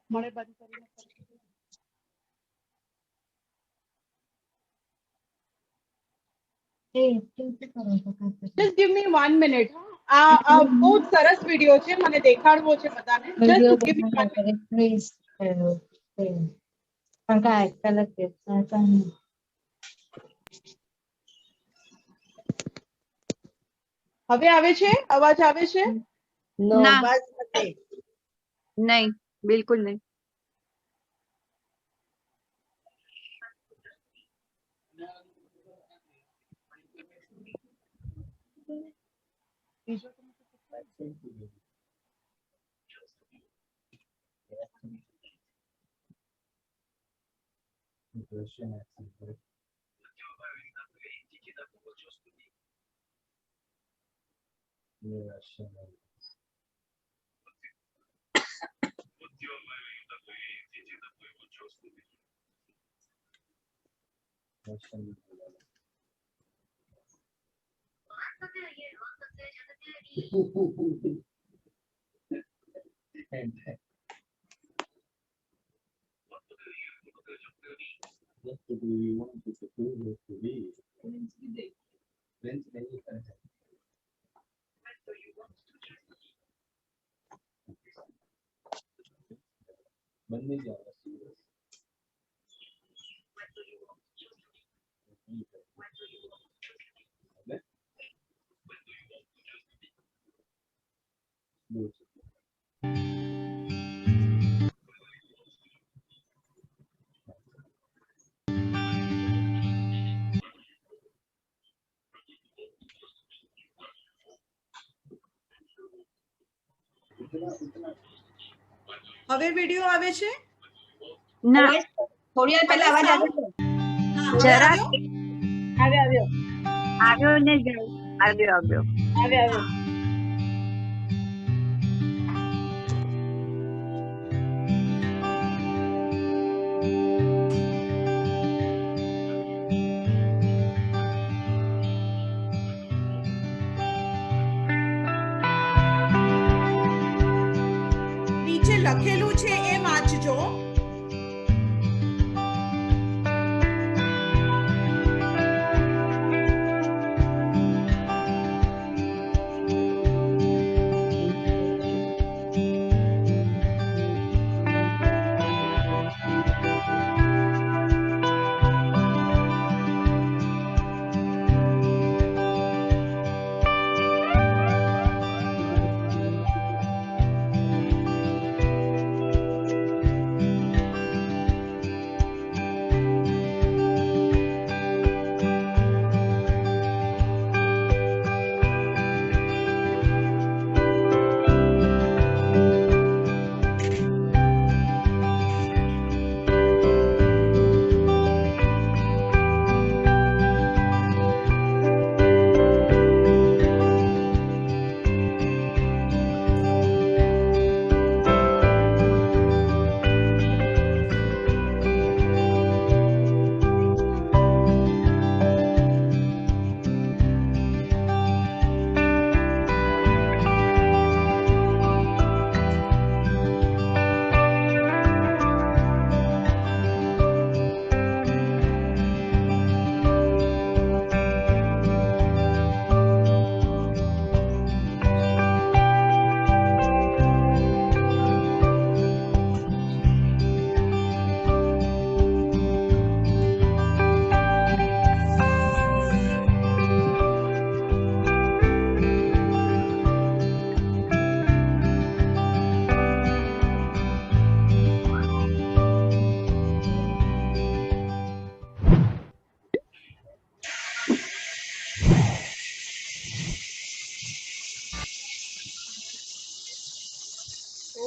મને બંધ કરીને just give me 1 minute. આ બહુ સરસ વિડિયો છે મને દેખાડવો છે બધાને. just give me 1 minute. Please પંકા કલક હવે આવે છે? અવાજ આવે છે? ના અવાજ નથી. નહીં બિલકુલ નહીં. બીજો હવે વિડિયો આવે છે? ના થોડી વાર પહેલા અવાજ આવ્યો હતો. જરા આવ્યો આવ્યો ને જાય. આવ્યો આવ્યો. લખેલું છે એ વાંચજો.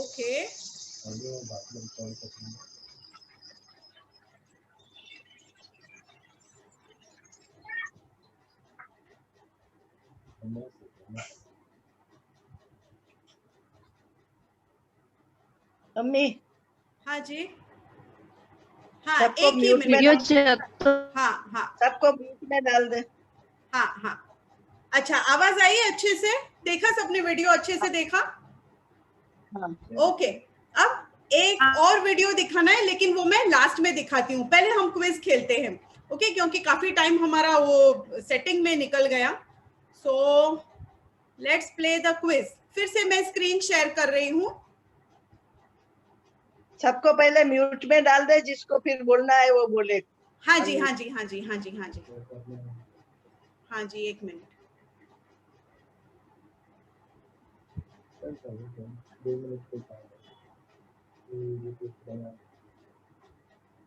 Okay. मम्मी हाँ जी. हाँ सबको एक ही म्यूट में वीडियो मिनट. चेक तो हाँ हाँ सबको म्यूट में डाल दे. हाँ हाँ. अच्छा आवाज आई अच्छे से? देखा सबने वीडियो अच्छे से देखा? हाँ. ओके. अब एक और वीडियो दिखाना है लेकिन वो मैं लास्ट में दिखाती हूँ. पहले हम क्विज खेलते हैं. ओके क्योंकि काफी टाइम हमारा वो सेटिंग में निकल गया. So let's play the quiz. फिर से मैं स्क्रीन शेयर कर रही हूँ. सबको पहले म्यूट में डाल दे, जिसको फिर बोलना है वो बोले. हाँ जी हाँ जी हाँ जी हाँ जी हाँ जी हाँ जी. एक मिनट.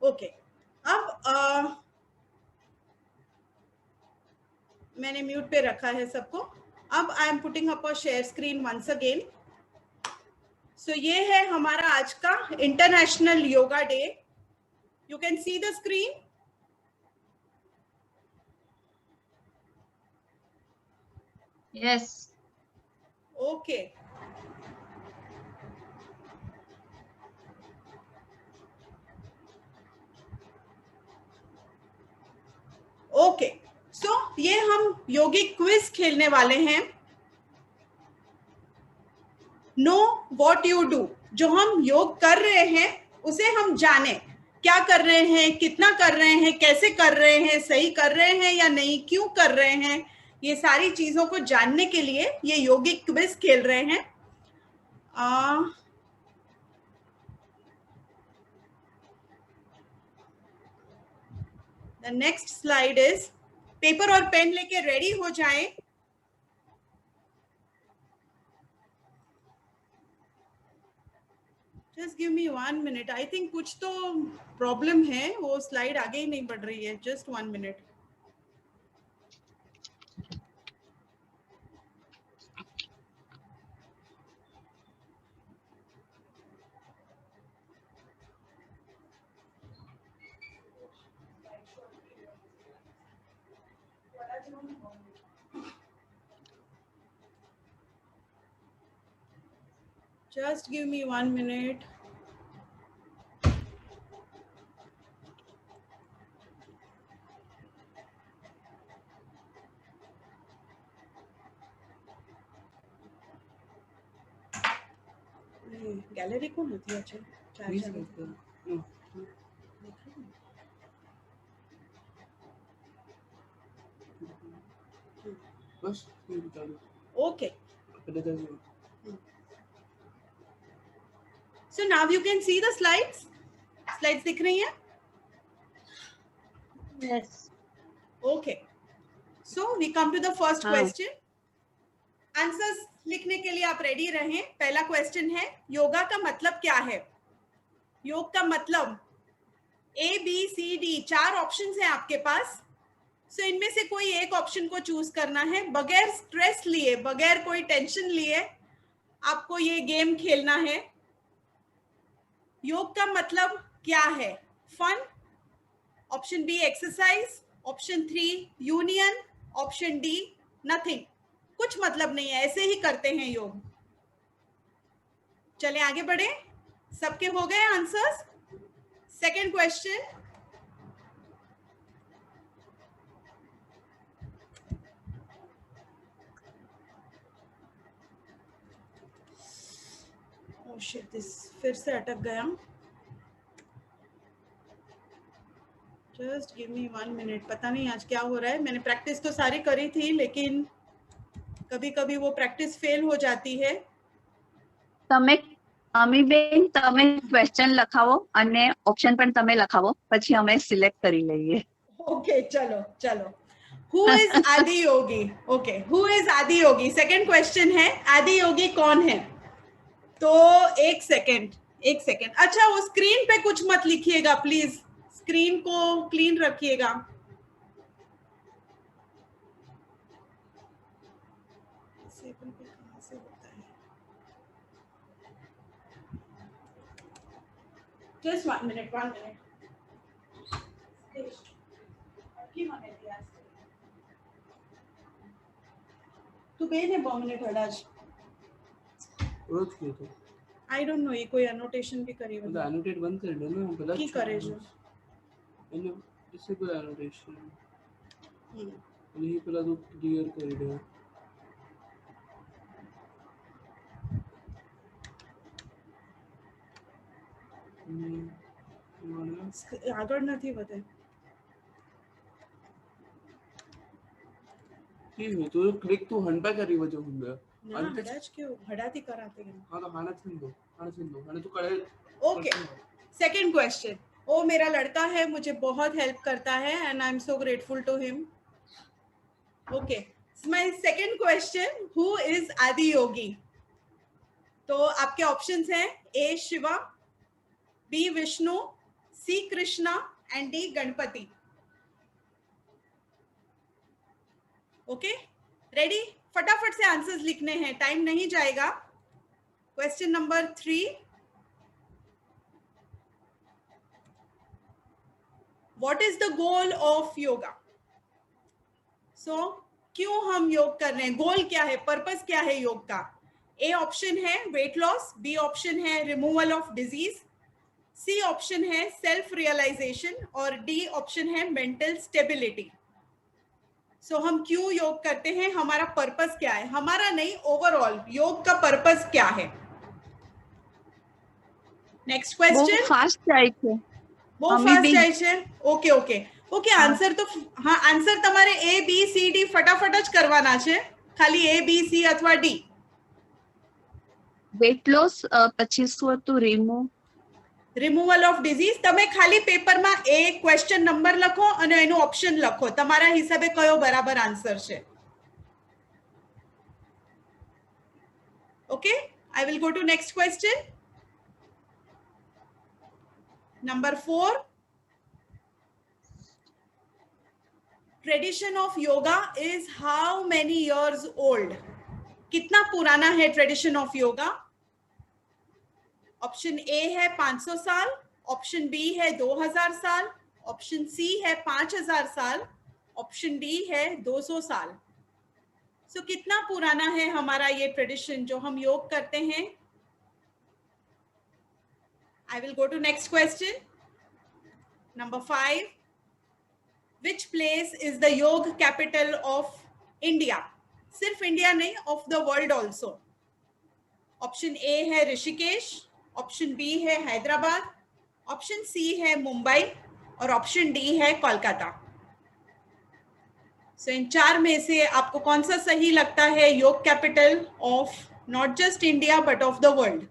ओके. अब मैंने म्यूट पे रखा है सबको. अब I am putting up a share screen once again. So ये है हमारा आज का international yoga day. You can see the screen. Yes. Okay. Okay so ये हम योगिक क्विज खेलने वाले हैं. Know what you do. जो हम योग कर रहे हैं उसे हम जाने. क्या कर रहे हैं, कितना कर रहे हैं, कैसे कर रहे हैं, सही कर रहे हैं या नहीं, क्यों कर रहे हैं, ये सारी चीजों को जानने के लिए ये योगिक क्विज खेल रहे हैं. The next slide is. Paper और पेन लेके रेडी हो जाएं. Just give me 1 minute. I think कुछ तो प्रॉब्लम है, वो स्लाइड आगे ही नहीं बढ़ रही है. Just 1 minute. Just give me 1 minute. Gallery કોણ હતી છે ચાર Please ચાર like that. No. बस ये बता दो ओके पहले दर्ज हो so now you can see the slides दिख रही हैं Yes. Okay so we come to the first हाँ। क्वेश्चन आंसर्स लिखने के लिए आप रेडी रहें पहला क्वेश्चन है योगा का मतलब क्या है योग का मतलब A B C D 4 options हैं आपके पास सो इनमें से कोई एक ऑप्शन को चूज करना है बगैर स्ट्रेस लिए बगैर कोई टेंशन लिए आपको ये गेम खेलना है योग का मतलब क्या है fun option B exercise option 3 union option D nothing कुछ मतलब नहीं है ऐसे ही करते हैं योग चले आगे बढ़े सबके हो गए answers second question oh shit this फिर से अटक गया जस्ट गिव मी 1 मिनट पता नहीं आज क्या हो रहा है मैंने प्रैक्टिस तो सारी करी थी लेकिन कभी कभी वो प्रैक्टिस फेल हो जाती है તમે અમીબેન તમે ક્વેશ્ચન લખાવો અને ઓપ્શન પણ તમે લખાવો પછી અમે સિલેક્ટ કરી લઈએ ओके चलो चलो who is Adi Yogi okay who is Adi Yogi second question है आदि योगी कौन है तो एक सेकंड अच्छा वो स्क्रीन पे कुछ मत लिखिएगा प्लीज स्क्रीन को क्लीन रखिएगा सेकंड पे कहां से होता है जस्ट 1 मिनट तू बेन है 2 मिनट हड़ाज रोज क्यों तो आई डोंट नो ये कोई एनोटेशन भी करी मतलब एनोटेट बंद कर दो ना गलत की करे जो मैंने इससे कोई एनोटेशन नहीं पहला तो क्लियर कर दो આગળ નથી વધે की है तो क्लिक तो हंटा करी वजह होंगे ના હડાજ કેવું હડાથી કરાતે हां तो खाना छीन दो खाना तो करे ओके सेकंड क्वेश्चन ओ मेरा लड़का है मुझे बहुत हेल्प करता है and I am so grateful to him okay my second question who is Adi Yogi तो आपके ऑप्शंस हैं A Shiva B Vishnu C Krishna and D Ganapati okay ready फटाफट से आंसर्स लिखने हैं टाइम नहीं जाएगा question number 3 what is the goal of yoga so क्यों हम योग कर रहे हैं गोल क्या है पर्पस क्या है योग का ए ऑप्शन है वेट लॉस बी ऑप्शन है removal of disease C option है सेल्फ रियलाइजेशन और डी ऑप्शन है मेंटल स्टेबिलिटी सो हम क्यों योग करते हैं हमारा पर्पस क्या है हमारा नहीं ओवरऑल योग का पर्पस क्या है नेक्स्ट क्वेश्चन ફાસ્ટ જાય છે बहुत फास्ट जाए છે ओके ओके ओके आंसर तो हाँ आंसर તમારે A B C D फटाफट જ કરવાના છે ખાલી A B C अथवा D વેટ લોસ પછી શું હતું रिमूवल ऑफ डिजीज તમે ખાલી પેપરમાં એ ક્વેશ્ચન નંબર લખો અને એનો ઓપ્શન લખો તમારા હિસાબે કયો બરાબર આન્સર છે okay I will go to next question number 4 tradition of yoga is how many years old कितना पुराना है tradition of yoga option A है 500 साल ऑप्शन बी है 2000 साल ऑप्शन सी है 5000 साल ऑप्शन डी है 200 साल सो कितना पुराना है हमारा ये ट्रेडिशन जो हम योग करते हैं I will go to next question number 5 which place is the योग capital of India सिर्फ इंडिया नहीं of the world also option A है ऋषिकेश, ऑप्शन बी है हैदराबाद, ऑप्शन सी है मुंबई और ऑप्शन डी है कोलकाता। सो इन चार में से आपको कौन सा सही लगता है योग capital of not just India but of the world?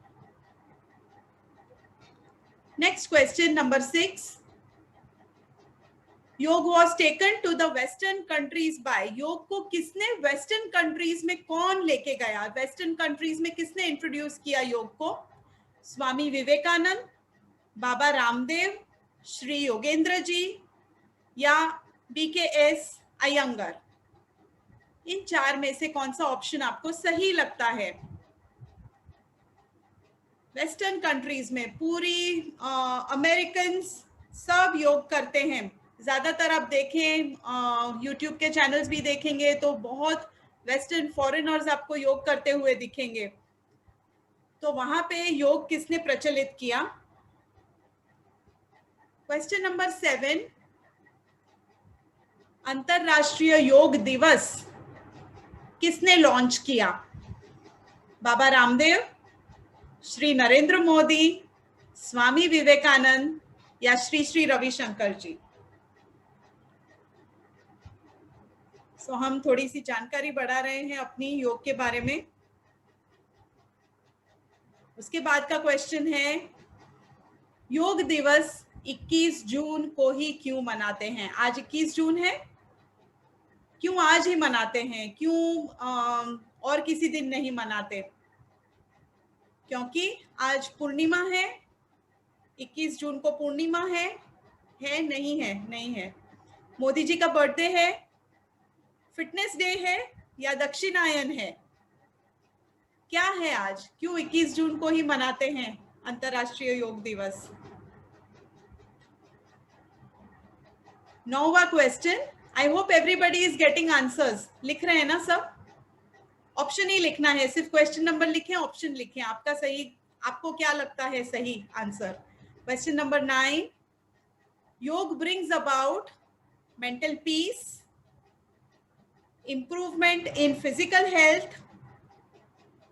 Next question number 6, योग was taken to the western countries by, योग को किसने वेस्टर्न कंट्रीज में कौन लेके गया, वेस्टर्न कंट्रीज में किसने इंट्रोड्यूस किया योग को? स्वामी विवेकानंद, बाबा रामदेव, श्री योगेंद्र जी या BKS अयंगर? इन चार में से कौन सा ऑप्शन आपको सही लगता है? वेस्टर्न कंट्रीज में पूरी अमेरिकन सब योग करते हैं। ज्यादातर आप देखें यूट्यूब के चैनल्स भी देखेंगे तो बहुत वेस्टर्न फॉरेनर्स आपको योग करते हुए दिखेंगे। तो वहां पे योग किसने प्रचलित किया? क्वेश्चन नंबर 7, अंतरराष्ट्रीय योग दिवस किसने लॉन्च किया? बाबा रामदेव, श्री नरेंद्र मोदी, स्वामी विवेकानंद या श्री श्री रविशंकर जी? सो हम थोड़ी सी जानकारी बढ़ा रहे हैं अपनी योग के बारे में। उसके बाद का क्वेश्चन है, योग दिवस 21 जून को ही क्यों मनाते हैं? आज 21 जून है, क्यों आज ही मनाते हैं? क्यों और किसी दिन नहीं मनाते? क्योंकि आज पूर्णिमा है, 21 जून को पूर्णिमा है नहीं है? नहीं है। मोदी जी का बर्थडे है, फिटनेस डे है या दक्षिणायन है? क्या है आज? क्यों 21 जून को ही मनाते हैं अंतरराष्ट्रीय योग दिवस? 9वां question, I hope everybody is getting answers. लिख रहे हैं ना सब? ऑप्शन ही लिखना है, सिर्फ क्वेश्चन नंबर लिखें, ऑप्शन लिखें, आपका सही, आपको क्या लगता है सही आंसर? क्वेश्चन नंबर 9, योग brings about mental peace, improvement in physical health,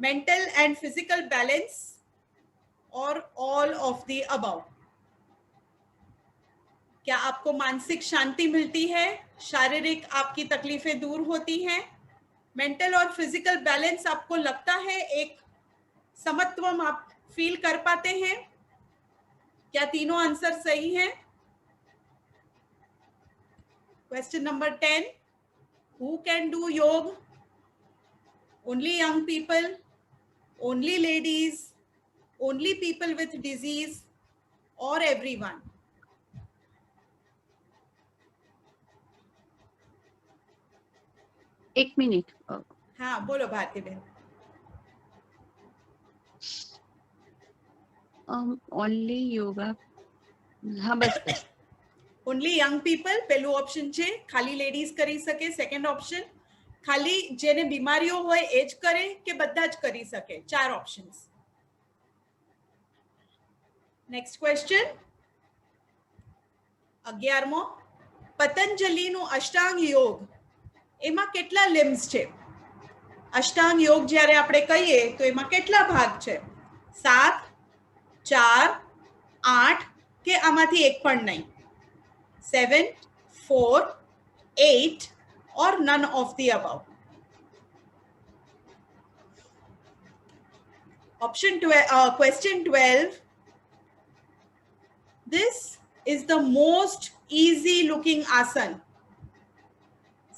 mental and physical balance or all of the above? क्या आपको मानसिक शांति मिलती है? शारीरिक आपकी तकलीफें दूर होती हैं? मेंटल और फिजिकल बैलेंस आपको लगता है, एक समत्वम आप फील कर पाते हैं? क्या तीनों आंसर सही हैं? Question number 10, who can do yoga? Only young people, only ladies, only people with disease or everyone? एक मिनट। हाँ बोलो भारती बहन। ઓનલી યોગા, હા બસ બસ। ઓનલી યંગ પીપલ પહેલું ઓપ્શન છે, ખાલી લેડીઝ કરી શકે? સેકન્ડ ઓપ્શન, ખાલી જેને બીમારીઓ હોય એ જ કરે કે બધા જ કરી શકે? 4 ઓપ્શન્સ। નેક્સ્ટ ક્વેશ્ચન 11મો, પતંજલિનું અષ્ટાંગ योग એમાં કેટલા લિમ્સ છે? અષ્ટાંગ योग જ્યારે આપણે કહીએ તો એમાં કેટલા ભાગ છે? 7, 4, 8 કે આમાંથી એક પણ નહીં? 7, 4, 8 or none of the above? Question 12. This is the most easy looking आसन।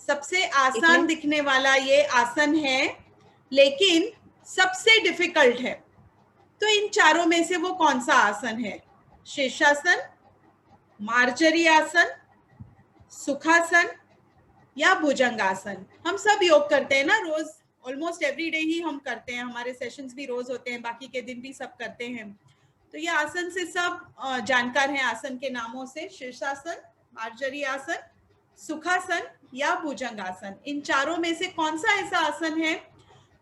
सबसे आसान दिखने वाला ये आसन है, लेकिन सबसे डिफिकल्ट है। तो इन चारों में से वो कौन सा आसन है? शीर्षासन, मार्जरी आसन, सुखासन या भुजंगासन? हम सब योग करते हैं ना रोज, ऑलमोस्ट एवरी डे ही हम करते हैं, हमारे सेशंस भी रोज होते हैं, बाकी के दिन भी सब करते हैं। तो ये आसन से सब जानकार हैं, आसन के नामों से। शीर्षासन, मार्जरी आसन, सुखासन या भुजंगासन। इन चारों में से कौन सा ऐसा आसन है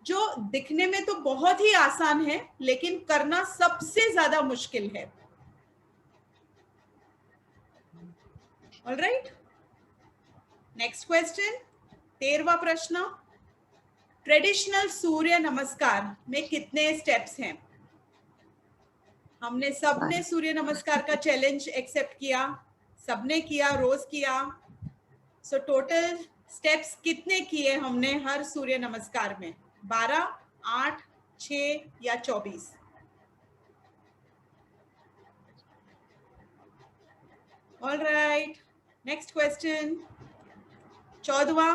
जो दिखने में तो बहुत ही आसान है लेकिन करना सबसे ज्यादा मुश्किल है? ऑलराइट, नेक्स्ट क्वेश्चन 13वां प्रश्न, ट्रेडिशनल सूर्य नमस्कार में कितने स्टेप्स हैं? हमने सबने सूर्य नमस्कार का चैलेंज एक्सेप्ट किया, सबने किया, रोज किया। सो टोटल स्टेप्स कितने किए हमने हर सूर्य नमस्कार में? 12, 8, 6 या 24? ऑल राइट, नेक्स्ट क्वेश्चन 14वां।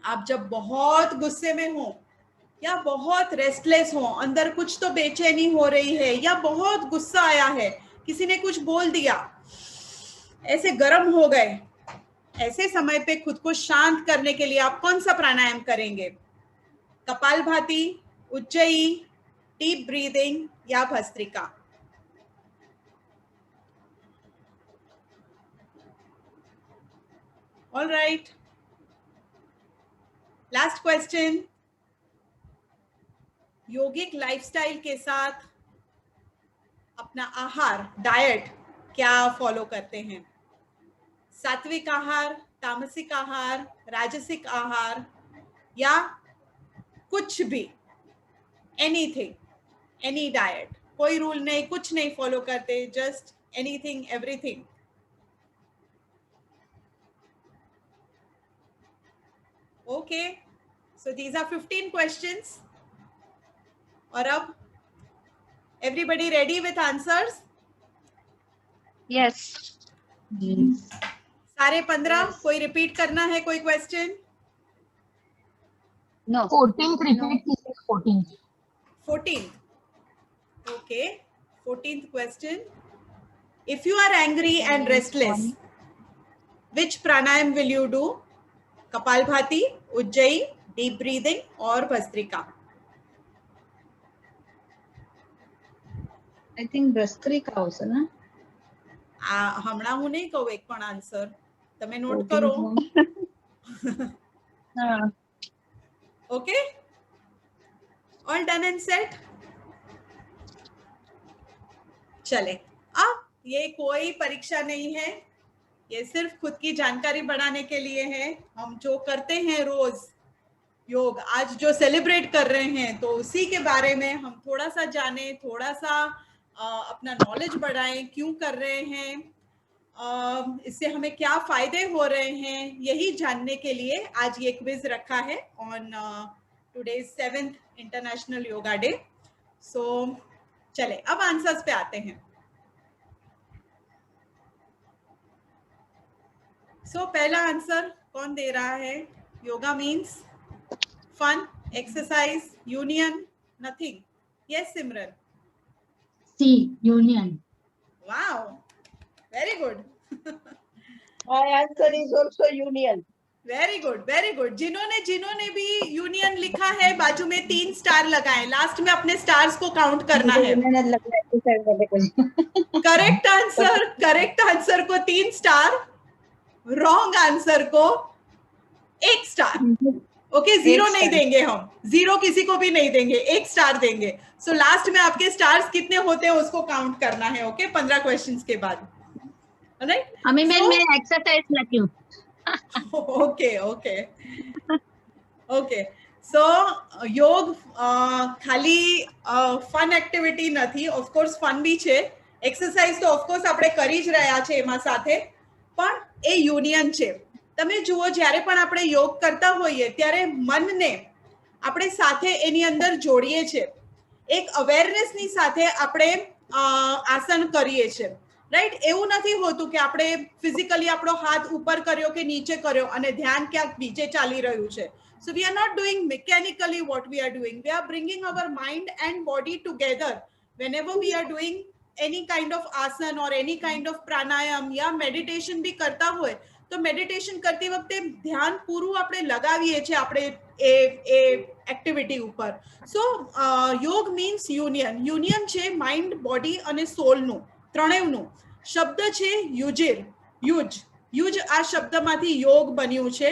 आप जब बहुत गुस्से में हो या बहुत रेस्टलेस हो, अंदर कुछ तो बेचैनी हो रही है या बहुत गुस्सा आया है, किसी ने कुछ बोल दिया, ऐसे गर्म हो गए, ऐसे समय पे खुद को शांत करने के लिए आप कौन सा प्राणायाम करेंगे? कपालभाति, उज्जयी, डीप ब्रीदिंग या Bhastrika? All right, last question. Yogic lifestyle के साथ अपना आहार, डाइट क्या फॉलो करते हैं? सात्विक आहार, तामसिक आहार, राजसिक आहार या कुछ भी? एनीथिंग, एनी डाइट, कोई रूल नहीं, कुछ नहीं फॉलो करते, just anything, everything? Okay, so these are 15 questions. और अब everybody ready with answers? Yes. सारे 15? कोई रिपीट करना है कोई क्वेश्चन? नो। 14th रिपीट कीजिए। 14th. Okay, 14th question. If you are angry and restless, which pranayam will you do? Kapalbhati, Ujjayi, deep breathing or Bhastrika? I think Bhastrika also, na? હમણાં હું નહીં કહું એક પણ આન્સર, તમે not કરો. Okay, all done and set? चले, अब ये कोई परीक्षा नहीं है, ये सिर्फ खुद की जानकारी बढ़ाने के लिए है। हम जो करते हैं रोज योग, आज जो सेलिब्रेट कर रहे हैं, तो उसी के बारे में हम थोड़ा सा जाने, थोड़ा सा अपना नॉलेज बढ़ाएं, क्यों कर रहे हैं, इससे हमें क्या फायदे हो रहे हैं, यही जानने के लिए आज ये क्विज रखा है on today's 7th international yoga day. So चले अब आंसर्स पे आते हैं। सो पहला आंसर कौन दे रहा है? Yoga means fun, exercise, union, nothing? Yes Simran? C, union. Wow, very good. My answer is also union. Very good, very good. जिन्होंने भी यूनियन लिखा है, बाजू में 3 स्टार लगाएं। लास्ट में अपने स्टार्स को काउंट करना है। करेक्ट आंसर को 3 स्टार, रॉन्ग आंसर को 1 स्टार। ओके, 0 नहीं देंगे हम, 0 किसी को भी नहीं देंगे, 1 स्टार देंगे। सो लास्ट में आपके स्टार्स कितने होते हैं उसको काउंट करना है। ओके, 15 क्वेश्चंस के बाद। राइट, हमें मैं एक्सरसाइज लगी हूँ। ओके, सो योग खाली ફન એક્ટિવિટી નથી, ઓફકોર્સ ફન બી છે, એક્સરસાઇઝ તો ઓફકોર્સ આપણે કરી જ રહ્યા છે એમાં સાથે, પણ એ યુનિયન છે। તમે જુઓ, જ્યારે પણ આપણે યોગ કરતા હોઈએ ત્યારે મનને આપણે સાથે એની અંદર જોડીએ છીએ, એક અવેરનેસની સાથે આપણે આસન કરીએ છીએ, રાઈટ? એવું નથી હોતું કે આપણે ફિઝિકલી આપણો હાથ ઉપર કર્યો કે નીચે કર્યો અને ધ્યાન ક્યાંક બીજે ચાલી રહ્યું છે। So we are not doing mechanically what we are doing. We are bringing our mind and body together. Whenever we are doing any kind of asan or any kind of pranayam या meditation भी करता होए, तो meditation करती वक्ते ध्यान पूરું આપણે લગાવીએ છીએ આપણે એ એક્ટિવિટી ઉપર। So યોગ means union. Union છે mind, body અને soul નું, ત્રણેયનું। શબ્દ છે યુજિર, યુજ આ શબ્દમાંથી યોગ બન્યું છે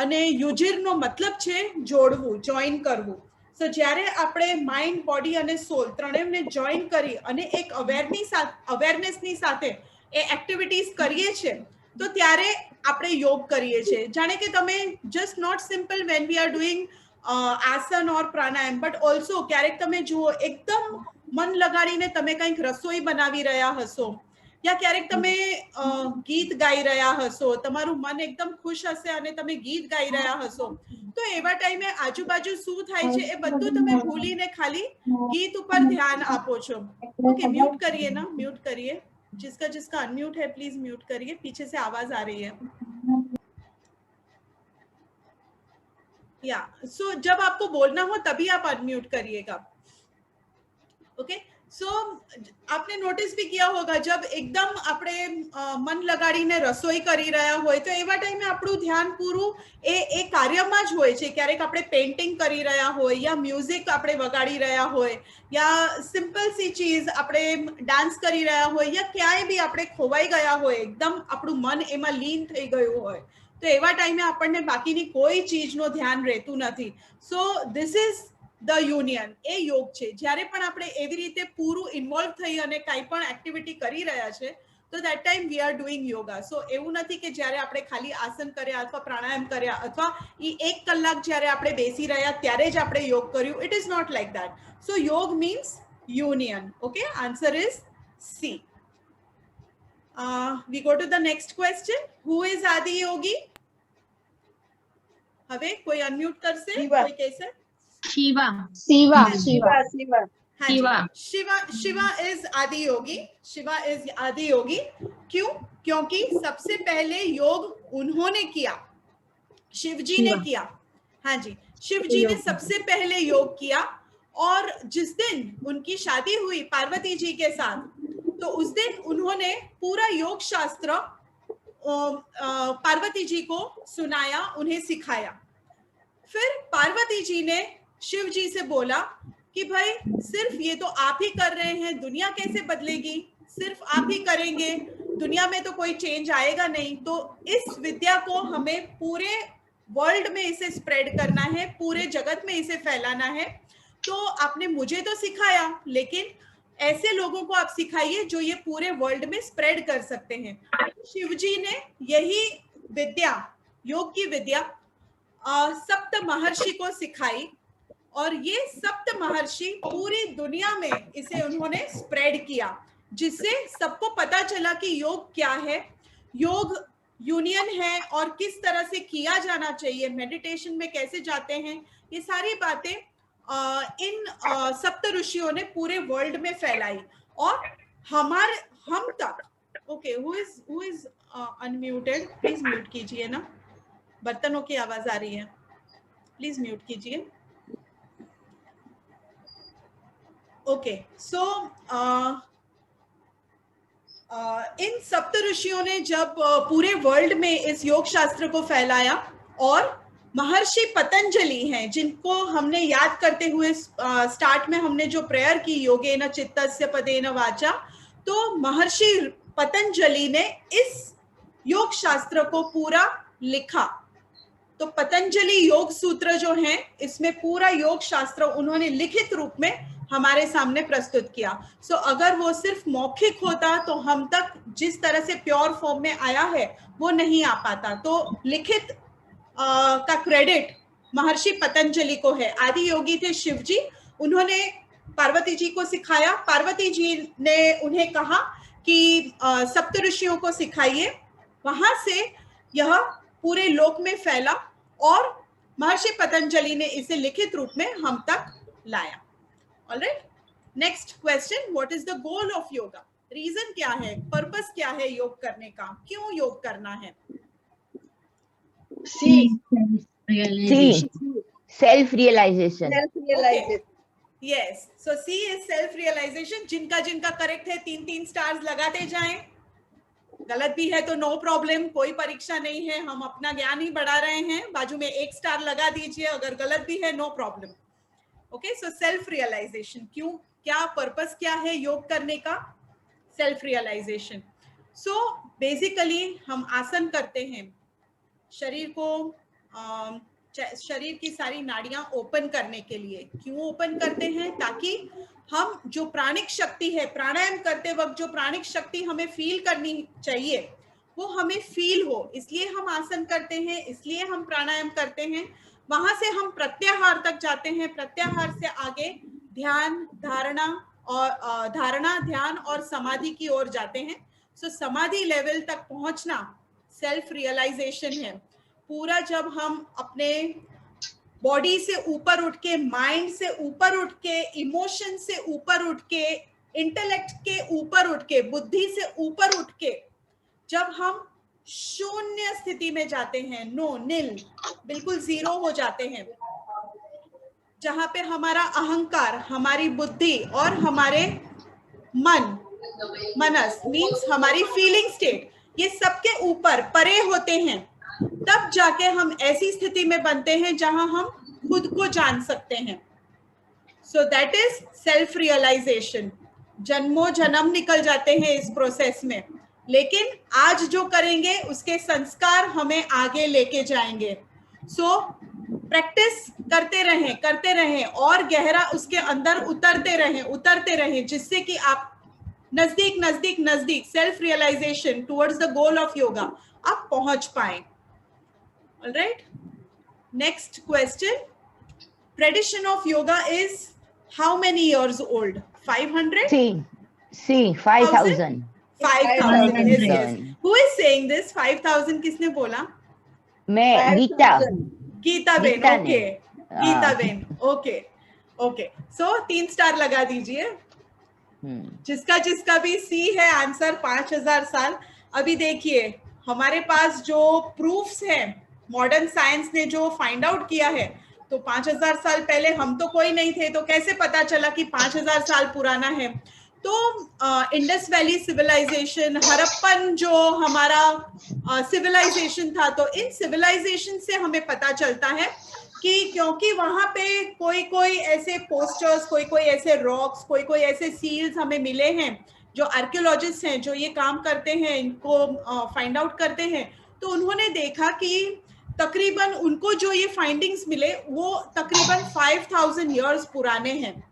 અને યુજિરનો મતલબ છે જોડવું, જોઈન કરવું। સો જ્યારે આપણે માઇન્ડ, બોડી અને સોલ ત્રણેયને જોઈન કરી અને એક અવેરનેસની સાથે એ એક્ટિવિટીઝ કરીએ છીએ, તો ત્યારે આપણે યોગ કરીએ છીએ। જાણે કે તમે just not simple when we are doing asana or pranayama, but also ક્યારેક તમે જુઓ એકદમ મન લગાડીને તમે કંઈક રસોઈ બનાવી રહ્યા હશો, યા ક્યારેક તમે ગીત ગાઈ રહ્યા હશો, તમારું મન એકદમ ખુશ હશે અને તમે ગીત ગાઈ રહ્યા હશો, તો એવા ટાઈમે આજુબાજુ શું થાય છે એ બધું તમે ભૂલીને ખાલી ગીત ઉપર ધ્યાન આપો છો. ओके, म्यूट करिए ना, म्यूट करिए. जिसका जिसका अनम्यूट है प्लीज म्यूट करिए, पीछे से आवाज आ रही है. या सो जब आपको बोलना हो तभी आप अनम्यूट करिएगा. ओके, सो आपने नोटिस भी किया होगा जब एकदम આપણે મન લગાડીને રસોઈ કરી રહ્યા હોય તો એવા ટાઈમે આપણું ધ્યાન પૂરું એ કાર્યમાં જ હોય છે. ક્યારેક આપણે પેઇન્ટિંગ કરી રહ્યા હોય યા મ્યુઝિક આપણે વગાડી રહ્યા હોય યા સિમ્પલ सी ચીઝ આપણે ડાન્સ કરી રહ્યા હોય યા ક્યાંય બી આપણે ખોવાઈ ગયા હોય, એકદમ આપણું મન એમાં લીન થઈ ગયું હોય, તો એવા ટાઈમે આપણને બાકીની કોઈ ચીજનો ધ્યાન રહેતું નથી. So this is the union. એ યોગ છે. જ્યારે પણ આપણે એવી રીતે પૂરું ઇન્વોલ્વ થઈ અને કાંઈ પણ એક્ટિવિટી કરી રહ્યા છે તો that time we are doing yoga. So એવું નથી કે જ્યારે આપણે ખાલી આસન કર્યા અથવા પ્રાણાયામ કર્યા અથવા એ 1 કલાક જ્યારે આપણે બેસી રહ્યા ત્યારે જ આપણે યોગ કર્યું. It is not like that. So yog means union. Okay, answer is C. We go to the next question. Who is Adi Yogi? હવે કોઈ અનમ્યુટ કરશે? કોઈ કહેશે? Shiva. Shiva. Shiva Shiva Shiva Shiva Shiva is Adi Yogi. Shiva is Adi योगी. क्यों? क्योंकि सबसे पहले योग उन्होंने किया, शिव जी ने किया. हाँ जी, शिव जी ने सबसे पहले योग किया और जिस दिन उनकी शादी हुई पार्वती जी के साथ तो उस दिन उन्होंने पूरा योग शास्त्र पार्वती जी को सुनाया, उन्हें सिखाया. फिर पार्वती जी ने शिव जी से बोला कि भाई सिर्फ ये तो आप ही कर रहे हैं, दुनिया कैसे बदलेगी? सिर्फ आप ही करेंगे, दुनिया में तो कोई चेंज आएगा नहीं. तो इस विद्या को हमें पूरे वर्ल्ड में इसे स्प्रेड करना है, पूरे जगत में इसे फैलाना है. तो आपने मुझे तो सिखाया, लेकिन ऐसे लोगों को आप सिखाइए जो ये पूरे वर्ल्ड में स्प्रेड कर सकते हैं. शिव जी ने यही विद्या, योग की विद्या सप्त महर्षि को सिखाई और ये सप्त महर्षि पूरी दुनिया में इसे उन्होंने स्प्रेड किया, जिससे सबको पता चला कि योग क्या है, योग यूनियन है और किस तरह से किया जाना चाहिए, मेडिटेशन में कैसे जाते हैं. ये सारी बातें इन सप्त ऋषियों ने पूरे वर्ल्ड में फैलाई और हम तक. Okay, who is unmuted? Please mute कीजिए ना, बर्तनों की आवाज आ रही है, प्लीज म्यूट कीजिए. ओके, सो इन सप्त ऋषियों ने जब पूरे वर्ल्ड में इस योग शास्त्र को फैलाया और महर्षि पतंजलि हैं जिनको हमने याद करते हुए स्टार्ट में हमने जो प्रेयर की योगेन चित्तस्य पदेन वाचा, तो महर्षि पतंजलि ने इस योग शास्त्र को पूरा लिखा. तो पतंजलि योग सूत्र जो हैं इसमें पूरा योग शास्त्र उन्होंने लिखित रूप में हमारे सामने प्रस्तुत किया. सो अगर वो सिर्फ मौखिक होता तो हम तक जिस तरह से प्योर फॉर्म में आया है वो नहीं आ पाता. तो लिखित का क्रेडिट महर्षि पतंजलि को है. आदि योगी थे शिव जी, उन्होंने पार्वती जी को सिखाया. पार्वती जी ने उन्हें कहा कि सप्त ऋषियों को सिखाइए. वहां से यह पूरे लोक में फैला और महर्षि पतंजलि ने इसे लिखित रूप में हम तक लाया. Alright, next question. What is the goal of yoga? Reason क्या है, पर्पस क्या है योग करने का, क्यों योग करना है? C self realization. Yes, so C is self realization. जिनका जिनका करेक्ट है 3-3 स्टार्स लगाते जाएं. गलत भी है तो नो प्रॉब्लम, कोई परीक्षा नहीं है, हम अपना ज्ञान ही बढ़ा रहे हैं. बाजू में 1 स्टार लगा दीजिए, अगर गलत भी है no problem. Okay, so self realisation, क्यों, क्या पर्पस क्या है योग करने का? Self realisation. सो बेसिकली हम आसन करते हैं शरीर को, शरीर की सारी नाड़ियां ओपन करने के लिए. क्यों ओपन करते हैं? ताकि हम जो प्राणिक शक्ति है, प्राणायाम करते वक्त जो प्राणिक शक्ति हमें फील करनी चाहिए वो हमें फील हो, इसलिए हम आसन करते हैं, इसलिए हम प्राणायाम करते हैं. वहां से हम प्रत्याहार तक जाते हैं, प्रत्याहार से आगे ध्यान, धारणा और ध्यान और समाधि की ओर जाते हैं. सो समाधि लेवल तक पहुंचना सेल्फ रियलाइजेशन है. पूरा जब हम अपने बॉडी से ऊपर उठ के, माइंड से ऊपर उठ के, इमोशन से ऊपर उठ के, इंटेलेक्ट के ऊपर उठ के, बुद्धि से ऊपर उठ के जब हम शून्य स्थिति में जाते हैं, नो नील, बिल्कुल जीरो हो जाते हैं, जहां पे हमारा अहंकार, हमारी बुद्धि और हमारे मनस मीन्स हमारी फीलिंग स्टेट, ये सबके ऊपर परे होते हैं, तब जाके हम ऐसी स्थिति में बनते हैं जहां हम खुद को जान सकते हैं. So that is self realisation. जन्मों जन्म निकल जाते हैं इस प्रोसेस में, लेकिन आज जो करेंगे उसके संस्कार हमें आगे लेके जाएंगे. सो प्रैक्टिस करते रहें और गहरा उसके अंदर उतरते रहें, जिससे कि आप नजदीक self realisation towards the goal of yoga आप पहुंच पाए. Alright, next question. Tradition of yoga is how many years old? 500? See, 5,000. 5,000. Yes. Who is saying this? 5,000 किसने बोला? मैं Gita ben. Okay, Gita ben. Okay. So 3 star लगा दीजिए. जिसका भी सी है आंसर 5,000 साल. अभी देखिए हमारे पास जो प्रूफ्स हैं, मॉडर्न साइंस ने जो फाइंड आउट किया है, तो 5,000 साल पहले हम तो कोई नहीं थे, तो कैसे पता चला कि 5,000 साल पुराना है? तो इंडस वैली सिविलाइजेशन, हड़प्पन जो हमारा सिविलाइजेशन था, तो इन सिविलाइजेशन से हमें पता चलता है कि क्योंकि वहां पे कोई ऐसे पोस्टर्स, कोई ऐसे रॉक्स, कोई ऐसे सील्स हमें मिले हैं, जो आर्कियोलॉजिस्ट हैं जो ये काम करते हैं, इनको फाइंड आउट करते हैं, तो उन्होंने देखा कि तकरीबन उनको जो ये फाइंडिंग्स मिले वो तकरीबन 5,000 इयर्स पुराने हैं.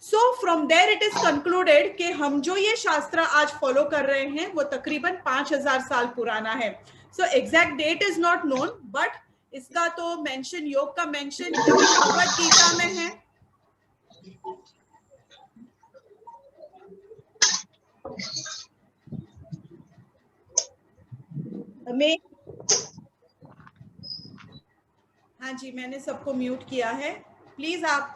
So from there it is concluded कि हम जो ये शास्त्र आज फॉलो कर रहे हैं वो तकरीबन 5,000 साल पुराना है. So exact date is not known, but इसका तो मेंशन, योग का मेंशन भगवत गीता में है. हाँ जी, मैंने सबको म्यूट किया है. प्लीज आप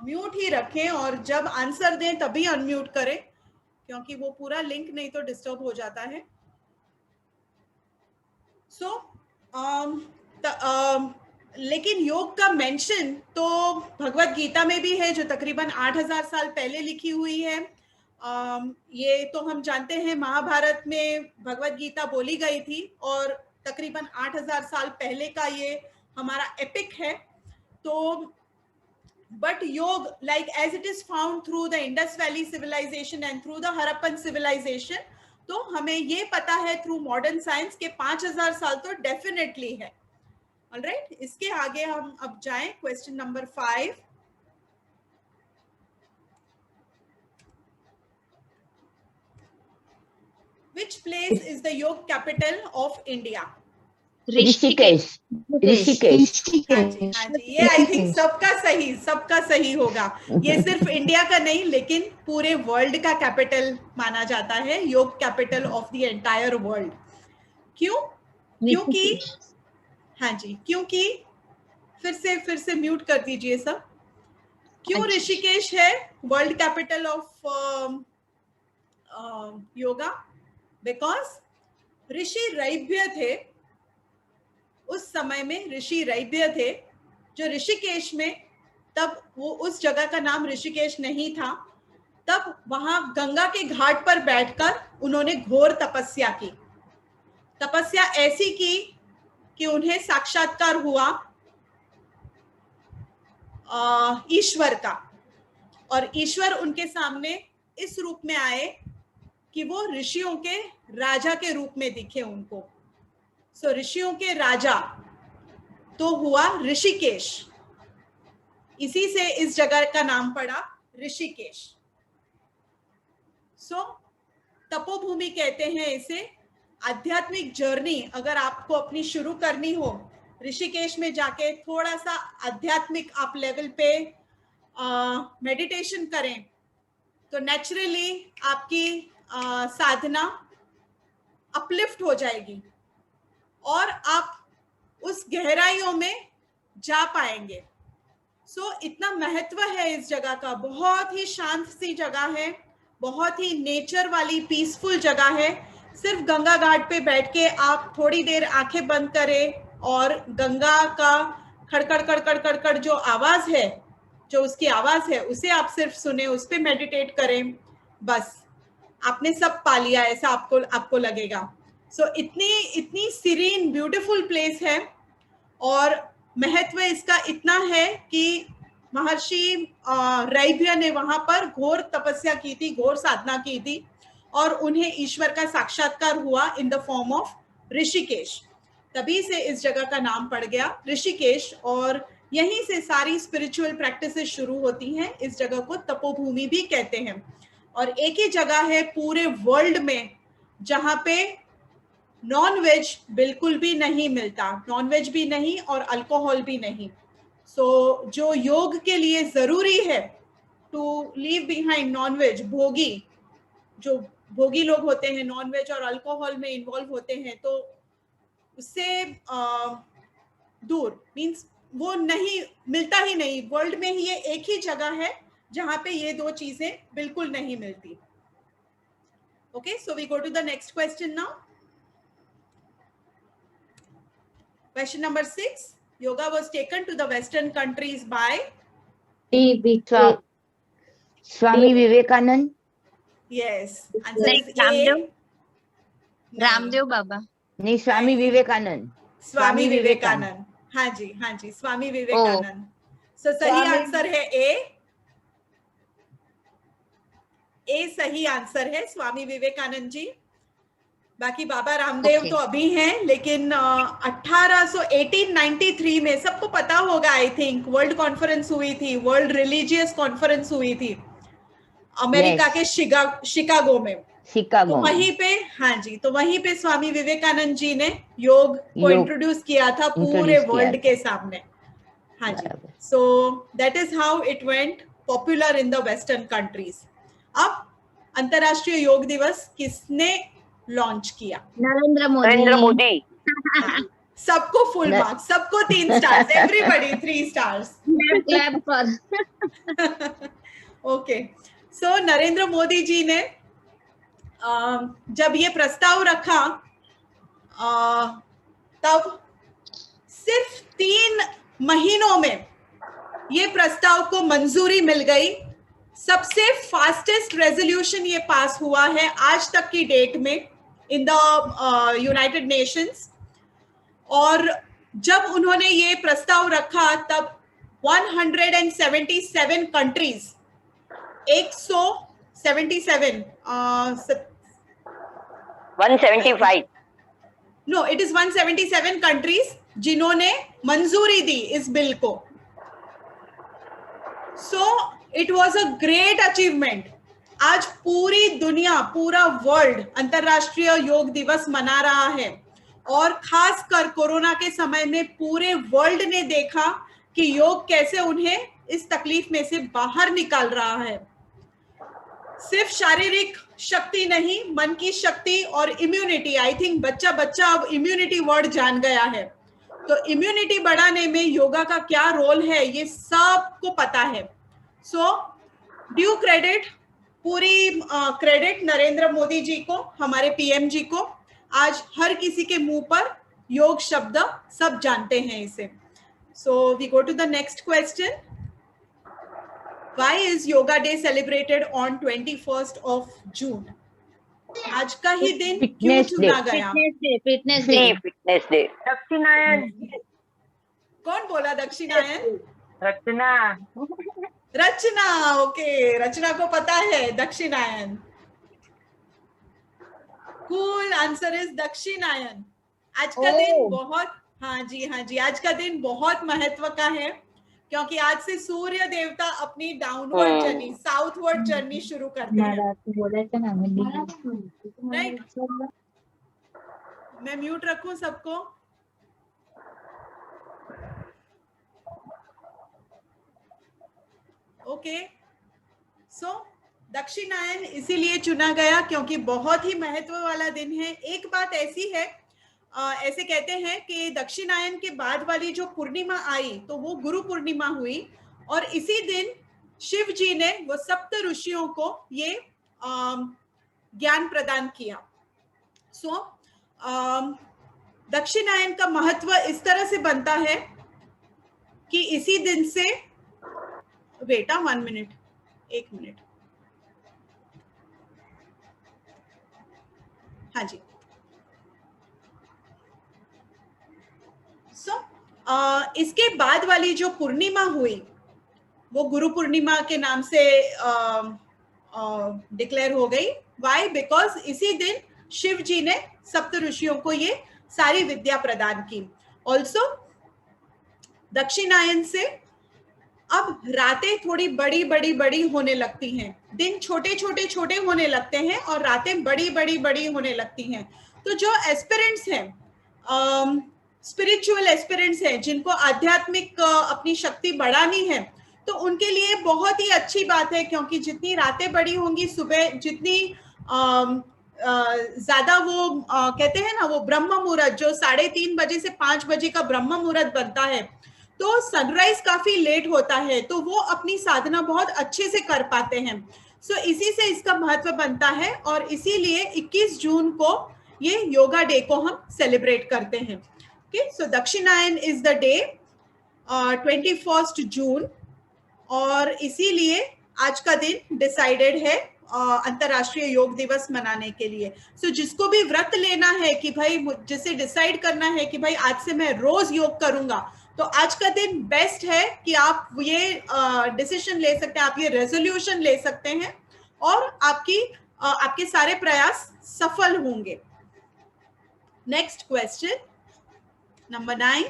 म्यूट ही रखें और जब आंसर दें तभी अनम्यूट करें, क्योंकि वो पूरा लिंक नहीं तो डिस्टर्ब हो जाता है. लेकिन योग का मेंशन तो भगवत गीता में भी है, जो तकरीबन 8,000 साल पहले लिखी हुई है. ये तो हम जानते हैं महाभारत में भगवत गीता बोली गई थी और तकरीबन 8,000 साल पहले का ये हमारा एपिक है. तो but yog, like as it is found through the Indus Valley civilization and through the Harappan civilization, तो हमें ये पता है through modern science के 5,000 साल तो definitely है. Alright, इसके आगे हम अब जाएं question number 5. Which place is the yog capital of India? Rishikesh. ये आई थिंक सबका सही होगा. ये सिर्फ इंडिया का नहीं लेकिन पूरे वर्ल्ड का कैपिटल माना जाता है, योग capital of the entire world. क्योंकि हाँ जी, क्योंकि फिर से म्यूट कर दीजिए सब. क्यों ऋषिकेश है world capital of yoga? Because Rishi Raibhya थे उस समय में, ऋषि रैभ्य थे जो ऋषिकेश में, तब वो उस जगह का नाम ऋषिकेश नहीं था, तब वहां गंगा के घाट पर बैठकर उन्होंने घोर तपस्या की. तपस्या ऐसी की कि उन्हें साक्षात्कार हुआ ईश्वर का, और ईश्वर उनके सामने इस रूप में आए कि वो ऋषियों के राजा के रूप में दिखे उनको. सो ऋषियों के राजा तो हुआ ऋषिकेश, इसी से इस जगह का नाम पड़ा ऋषिकेश. सो तपोभूमि कहते हैं इसे. आध्यात्मिक जर्नी अगर आपको अपनी शुरू करनी हो ऋषिकेश में जाके थोड़ा सा आध्यात्मिक आप लेवल पे मेडिटेशन करें तो नेचुरली आपकी साधना अपलिफ्ट हो जाएगी और आप उस गहराइयों में जा पाएंगे। सो इतना महत्व है इस जगह का, बहुत ही शांत सी जगह है, बहुत ही नेचर वाली पीसफुल जगह है। सिर्फ गंगा घाट पे बैठ के आप थोड़ी देर आंखें बंद करें और गंगा का खड़खड़ खड़खड़ खड़खड़ जो आवाज है, जो उसकी आवाज है, उसे आप सिर्फ सुने, उस पे मेडिटेट करें, बस आपने सब पा लिया ऐसा आपको लगेगा। सो इतनी सीरीन ब्यूटीफुल प्लेस है और महत्व इसका इतना है कि महर्षि रैभ्य ने वहां पर घोर तपस्या की थी, घोर साधना की थी और उन्हें ईश्वर का साक्षात्कार हुआ in the form of Rishikesh. तभी से इस जगह का नाम पड़ गया ऋषिकेश और यहीं से सारी स्पिरिचुअल प्रैक्टिसेस शुरू होती हैं। इस जगह को तपोभूमि भी कहते हैं और एक ही जगह है पूरे वर्ल्ड में जहां पे नॉन वेज बिल्कुल भी नहीं मिलता, नॉन वेज भी नहीं और अल्कोहल भी नहीं। सो जो योग के लिए जरूरी है to leave behind non veg, भोगी जो भोगी लोग होते हैं नॉन वेज और अल्कोहल में इन्वॉल्व होते हैं, तो उससे दूर मीन्स वो नहीं मिलता ही नहीं। वर्ल्ड में ही ये एक ही जगह है जहां पे ये दो चीजें बिल्कुल नहीं मिलती। Okay, so we go to the next question now. Question number 6. Yoga was taken to the Western countries by Swami Vivekanand. Yes. Answer is A. Ramdev Baba. नहीं, स्वामी विवेकानंद। स्वामी विवेकानंद। हाँ जी, स्वामी विवेकानंद। सो सही आंसर है ए सही आंसर है स्वामी विवेकानंद जी। बाकी बाबा रामदेव तो अभी हैं, लेकिन 1893 में सबको पता होगा, आई थिंक वर्ल्ड कॉन्फ्रेंस हुई थी, वर्ल्ड रिलीजियस कॉन्फ्रेंस हुई थी अमेरिका के शिकागो में। तो वहीं पे, हाँ जी, तो वहीं पे स्वामी विवेकानंद जी ने योग को इंट्रोड्यूस किया था पूरे वर्ल्ड के सामने। हाँ जी, so that is how it went popular in the western countries. अब अंतरराष्ट्रीय योग दिवस किसने लॉन्च किया? नरेंद्र मोदी। सबको फुल मार्क्स, सबको 3 स्टार्स, एवरीबॉडी 3 स्टार्स। ओके, सो नरेंद्र मोदी जी ने जब ये प्रस्ताव रखा तब सिर्फ 3 महीनों में ये प्रस्ताव को मंजूरी मिल गई। सबसे फास्टेस्ट रेजोल्यूशन ये पास हुआ है आज तक की डेट में इन द यूनाइटेड नेशंस। और जब उन्होंने ये प्रस्ताव रखा तब 177 countries, 175 no, it is 177 countries जिन्होंने मंजूरी दी इस बिल को। So it was a great achievement. आज पूरी दुनिया, पूरा वर्ल्ड अंतरराष्ट्रीय योग दिवस मना रहा है और खासकर कोरोना के समय में पूरे वर्ल्ड ने देखा कि योग कैसे उन्हें इस तकलीफ में से बाहर निकाल रहा है। सिर्फ शारीरिक शक्ति नहीं, मन की शक्ति और इम्यूनिटी। आई थिंक बच्चा अब इम्यूनिटी वर्ड जान गया है। तो इम्यूनिटी बढ़ाने में योगा का क्या रोल है ये सबको पता है। सो ड्यू क्रेडिट, पूरी क्रेडिट नरेंद्र मोदी जी को, हमारे पीएम जी को। आज हर किसी के मुंह पर योग शब्द, सब जानते हैं इसे। So we go to the next question. Why is Yoga Day celebrated on 21st of June? आज का ही दिन क्यों चुना गया? Fitness day. दक्षिणायन। कौन बोला दक्षिणायन? रचना। ओके, रचना को पता है दक्षिणायन। कूल, आंसर इज दक्षिणायन। आज का दिन बहुत, हाँ जी, आज का दिन बहुत महत्व का है क्योंकि आज से सूर्य देवता अपनी डाउनवर्ड जर्नी, साउथवर्ड जर्नी शुरू करते हैं। राइट, मैं म्यूट रखूं सबको? ओके, सो दक्षिणायन इसीलिए चुना गया क्योंकि बहुत ही महत्व वाला दिन है। एक बात ऐसी है, ऐसे कहते हैं कि दक्षिणायन के बाद वाली जो पूर्णिमा आई तो वो गुरु पूर्णिमा हुई, और इसी दिन शिव जी ने वो सप्त ऋषियों को ये ज्ञान प्रदान किया। सो दक्षिणायन का महत्व इस तरह से बनता है कि इसी दिन से, बेटा 1 मिनट, 1 मिनट, हाँ जी। सो इसके बाद वाली जो पूर्णिमा हुई वो गुरु पूर्णिमा के नाम से डिक्लेयर हो गई। वाई? बिकॉज इसी दिन शिव जी ने सप्त ऋषियों को ये सारी विद्या प्रदान की। ऑल्सो दक्षिणायन से अब रातें थोड़ी बड़ी बड़ी बड़ी होने लगती हैं, दिन छोटे छोटे छोटे होने लगते हैं और रातें बड़ी बड़ी बड़ी होने लगती हैं। तो जो एस्पिरेंट्स हैं, स्पिरिचुअल एस्पिरेंट्स हैं, जिनको आध्यात्मिक अपनी शक्ति बढ़ानी है, तो उनके लिए बहुत ही अच्छी बात है, क्योंकि जितनी रातें बड़ी होंगी, सुबह जितनी ज्यादा वो कहते हैं ना, वो ब्रह्म मुहूर्त जो 3:30 बजे से 5 बजे का ब्रह्म मुहूर्त बनता है, तो सनराइज काफी लेट होता है, तो वो अपनी साधना बहुत अच्छे से कर पाते हैं। सो इसी से इसका महत्व बनता है, और इसीलिए 21 जून को ये योगा डे को हम सेलिब्रेट करते हैं। ओके, सो दक्षिणायन इज द डे 21 जून, और इसीलिए आज का दिन डिसाइडेड है अंतरराष्ट्रीय योग दिवस मनाने के लिए। सो जिसको भी व्रत लेना है कि भाई, जिसे डिसाइड करना है कि भाई आज से मैं रोज योग करूंगा, तो आज का दिन बेस्ट है कि आप ये डिसीजन ले सकते हैं, आप ये रेजोल्यूशन ले सकते हैं, और आपके सारे प्रयास सफल होंगे। नेक्स्ट क्वेश्चन नंबर 9,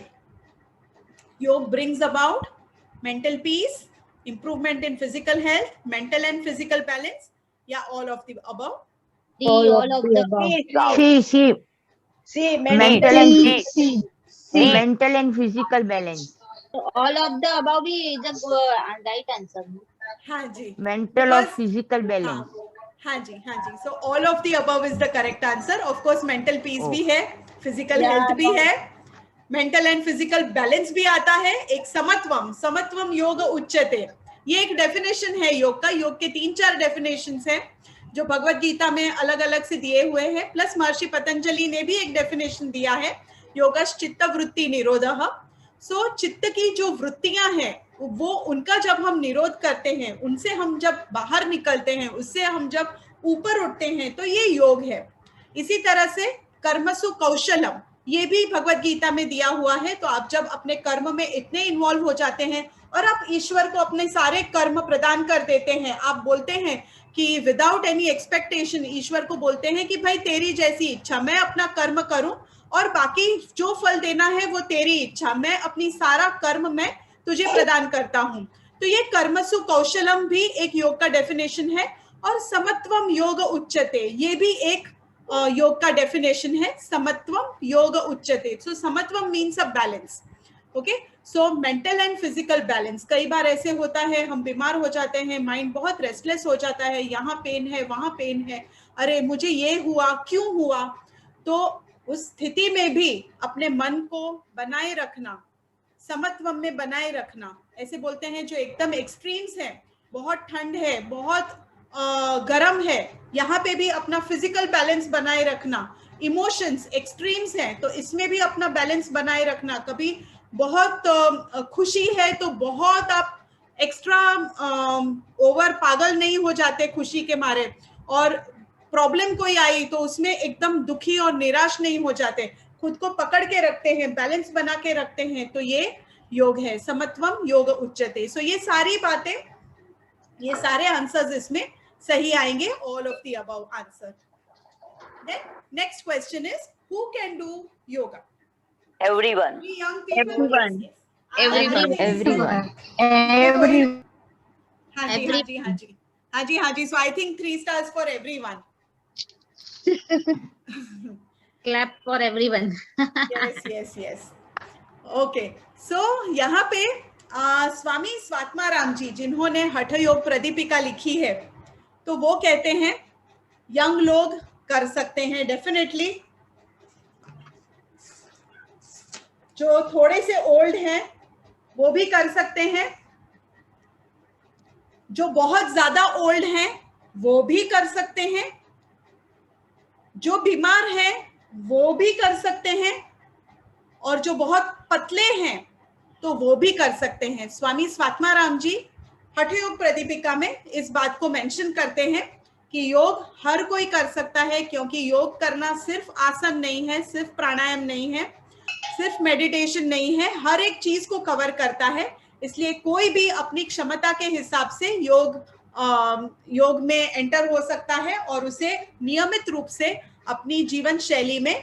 योग brings about mental peace, improvement in physical health, mental and physical balance, या all of the above? All of the above. See, mental and physical balance. So all of the above is the right answer. हाँ जी, mental और physical balance. हाँ जी, हाँ जी। So all of the above is the correct answer. Of course mental peace भी है, physical health भी है, mental and physical balance भी आता है। एक समत्वम योग उच्यते, ये एक डेफिनेशन है योग का। योग के 3-4 डेफिनेशंस हैं जो भगवत गीता में अलग अलग से दिए हुए हैं, प्लस महर्षि पतंजलि ने भी एक डेफिनेशन दिया है, योगश्चित्त वृत्ति निरोधः। सो चित्त की जो वृत्तियां हैं, वो उनका जब हम निरोध करते हैं, उनसे हम जब बाहर निकलते हैं, उससे हम जब ऊपर उठते हैं, तो ये योग है। इसी तरह से कर्मसु कौशलम, ये भी भगवत गीता में दिया हुआ है। तो आप जब अपने कर्म में इतने इन्वॉल्व हो जाते हैं और आप ईश्वर को अपने सारे कर्म प्रदान कर देते हैं, आप बोलते हैं कि विदाउट एनी एक्सपेक्टेशन ईश्वर को बोलते हैं कि भाई तेरी जैसी इच्छा, मैं अपना कर्म करूं और बाकी जो फल देना है वो तेरी इच्छा, मैं अपनी सारा कर्म मैं तुझे प्रदान करता हूं। तो ये कर्मसु कौशलम भी एक योग का डेफिनेशन है, और समत्वम योग उच्यते, ये भी एक योग का डेफिनेशन है, समत्वम योग उच्यते। सो समत्वम means a balance. Okay, so mental and physical balance. कई बार ऐसे होता है, हम बीमार हो जाते हैं, माइंड बहुत रेस्टलेस हो जाता है, यहाँ पेन है, वहां पेन है, अरे मुझे ये हुआ, क्यों हुआ। तो उस स्थिति में भी अपने मन को बनाए रखना, समत्वम में बनाए रखना। ऐसे बोलते हैं जो एकदम एक्सट्रीम्स है, बहुत ठंड है, बहुत गरम है, यहाँ पे भी अपना फिजिकल बैलेंस बनाए रखना। इमोशंस एक्सट्रीम्स हैं, तो इसमें भी अपना बैलेंस बनाए रखना। कभी बहुत खुशी है तो बहुत आप एक्स्ट्रा ओवर पागल नहीं हो जाते खुशी के मारे, और प्रॉब्लम कोई आई तो उसमें एकदम दुखी और निराश नहीं हो जाते, खुद को पकड़ के रखते हैं, बैलेंस बना के रखते हैं। तो ये योग है, समत्वम योग उच्यते। सो ये सारी बातें, ये सारे आंसर्स इसमें सही आएंगे, all of the above answer. Then next question is, who can do yoga? Everyone. We young people. Everyone. everyone हाँ जी, हाँ जी, हाँ जी, हाँ जी, हाँ जी। So I think 3 stars for everyone. Clap for everyone. Yes, yes, yes. Okay. So यहाँ पे स्वामी स्वात्माराम जी जिन्होंने हठ योग प्रदीपिका लिखी है, तो वो कहते हैं यंग लोग कर सकते हैं डेफिनेटली, जो थोड़े से ओल्ड हैं वो भी कर सकते हैं, जो बहुत ज्यादा ओल्ड हैं वो भी कर सकते हैं, जो बीमार हैं वो भी कर सकते हैं, और जो बहुत पतले हैं तो वो भी कर सकते हैं। स्वामी स्वात्माराम जी हठ योग प्रदीपिका में इस बात को मेंशन करते हैं कि योग हर कोई कर सकता है, क्योंकि योग करना सिर्फ आसन नहीं है, सिर्फ प्राणायाम नहीं है, सिर्फ मेडिटेशन नहीं है, हर एक चीज को कवर करता है। इसलिए कोई भी अपनी क्षमता के हिसाब से योग में एंटर हो सकता है और उसे नियमित रूप से अपनी जीवन शैली में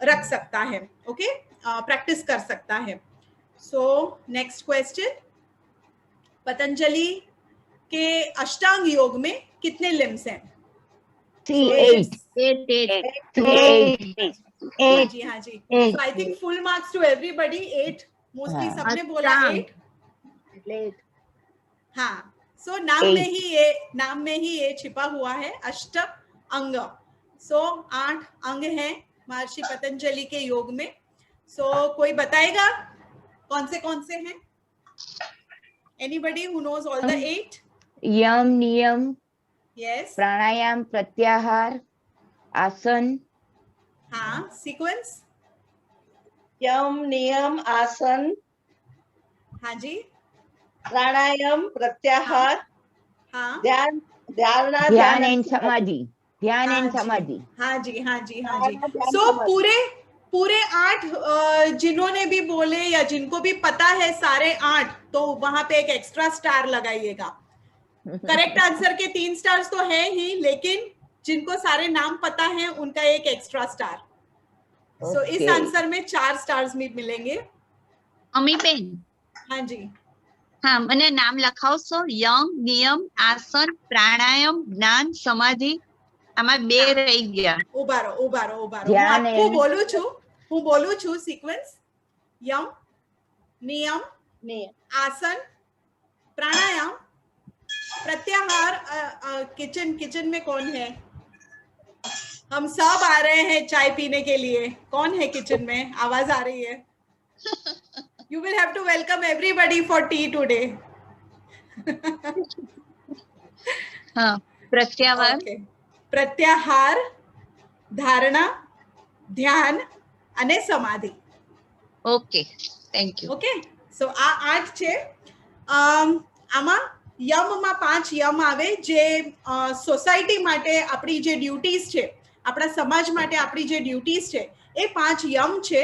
रख सकता है, ओके, प्रैक्टिस कर सकता है। सो नेक्स्ट क्वेश्चन, पतंजलि के अष्टांग योग में कितने लिम्स हैं? 8 जी हाँ जी, so I think full marks to everybody, 8 mostly सबने बोला 8। हाँ, सो नाम में ही ये छिपा हुआ है, अष्ट अंग। सो 8 अंग हैं महर्षि पतंजलि के योग में। सो कोई बताएगा कौन से हैं? Anybody who knows all the 8? यम, नियम, Yes. प्राणायाम, प्रत्याहार, आसन। हाँ, सीक्वेंस। यम, नियम, आसन, हाँ जी, प्राणायाम, प्रत्याहार, हाँ, ध्यान एंड समाधि, ध्यान एंड समाधि। हाँ जी, हाँ जी, हाँ जी। सो पूरे 8 जिन्होंने भी बोले या जिनको भी पता है सारे 8, तो वहां पे एक एक्स्ट्रा स्टार लगाइएगा। करेक्ट आंसर के 3 स्टार्स तो है ही, लेकिन जिनको सारे नाम पता है उनका एक एक्स्ट्रा स्टार। सो इस आंसर में 4 स्टार्स में मिलेंगे। अम्मी बेन, हाँ जी, हाँ, મને નામ લખાવશો? યમ, નિયમ, આસન, પ્રાણાયામ, જ્ઞાન, સમાધિ, આમાં 2 રહી ગયા। ઉભા રહો। ध्यान હું બોલું છું સિક્વન્સ। यम, नियम, आसन, प्राणायाम, प्रत्याहार। किचन में कौन है? हम सब आ रहे हैं चाय पीने के लिए। कौन है किचन में? आवाज आ रही है। You will have to welcome everybody for tea today. हाँ, प्रत्याहार, Okay. प्रत्याहार, धारणा, ध्यान અને સમાધિ। Okay, thank you. ઓકે, સો આ 8 છે। આમાં યમમાં 5 યમ આવે, જે સોસાયટી માટે આપણી જે ડ્યુટીઝ છે, આપણા સમાજ માટે આપણી જે ડ્યુટીઝ છે, એ 5 યમ છે।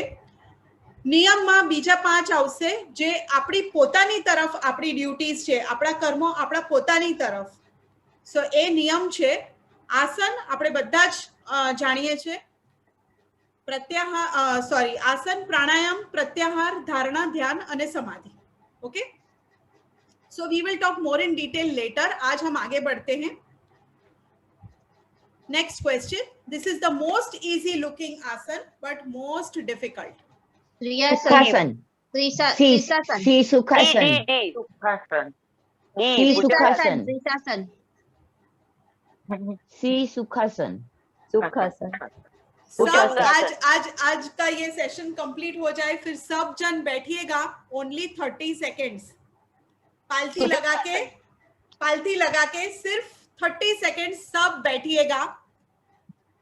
નિયમમાં બીજા 5 આવશે, જે આપણી પોતાની તરફ આપણી ડ્યુટીઝ છે, આપણા કર્મો આપણા પોતાની તરફ। સો એ નિયમ છે। આસન આપણે બધા જ જાણીએ છીએ। आसन, प्राणायाम, प्रत्याहार, धारणा, ध्यान અને समाधि। Okay, so we will talk more in detail later. आज हम आगे बढ़ते हैं। Next question, this is the most easy looking asana but most difficult. Sukhasana, see Sukhasana, see Sukhasana. सब आज का ये सेशन कंप्लीट हो जाए, फिर सब जन बैठिएगा ओनली 30 सेकेंड्स। पालथी लगा के सिर्फ 30 सेकेंड्स सब बैठिएगा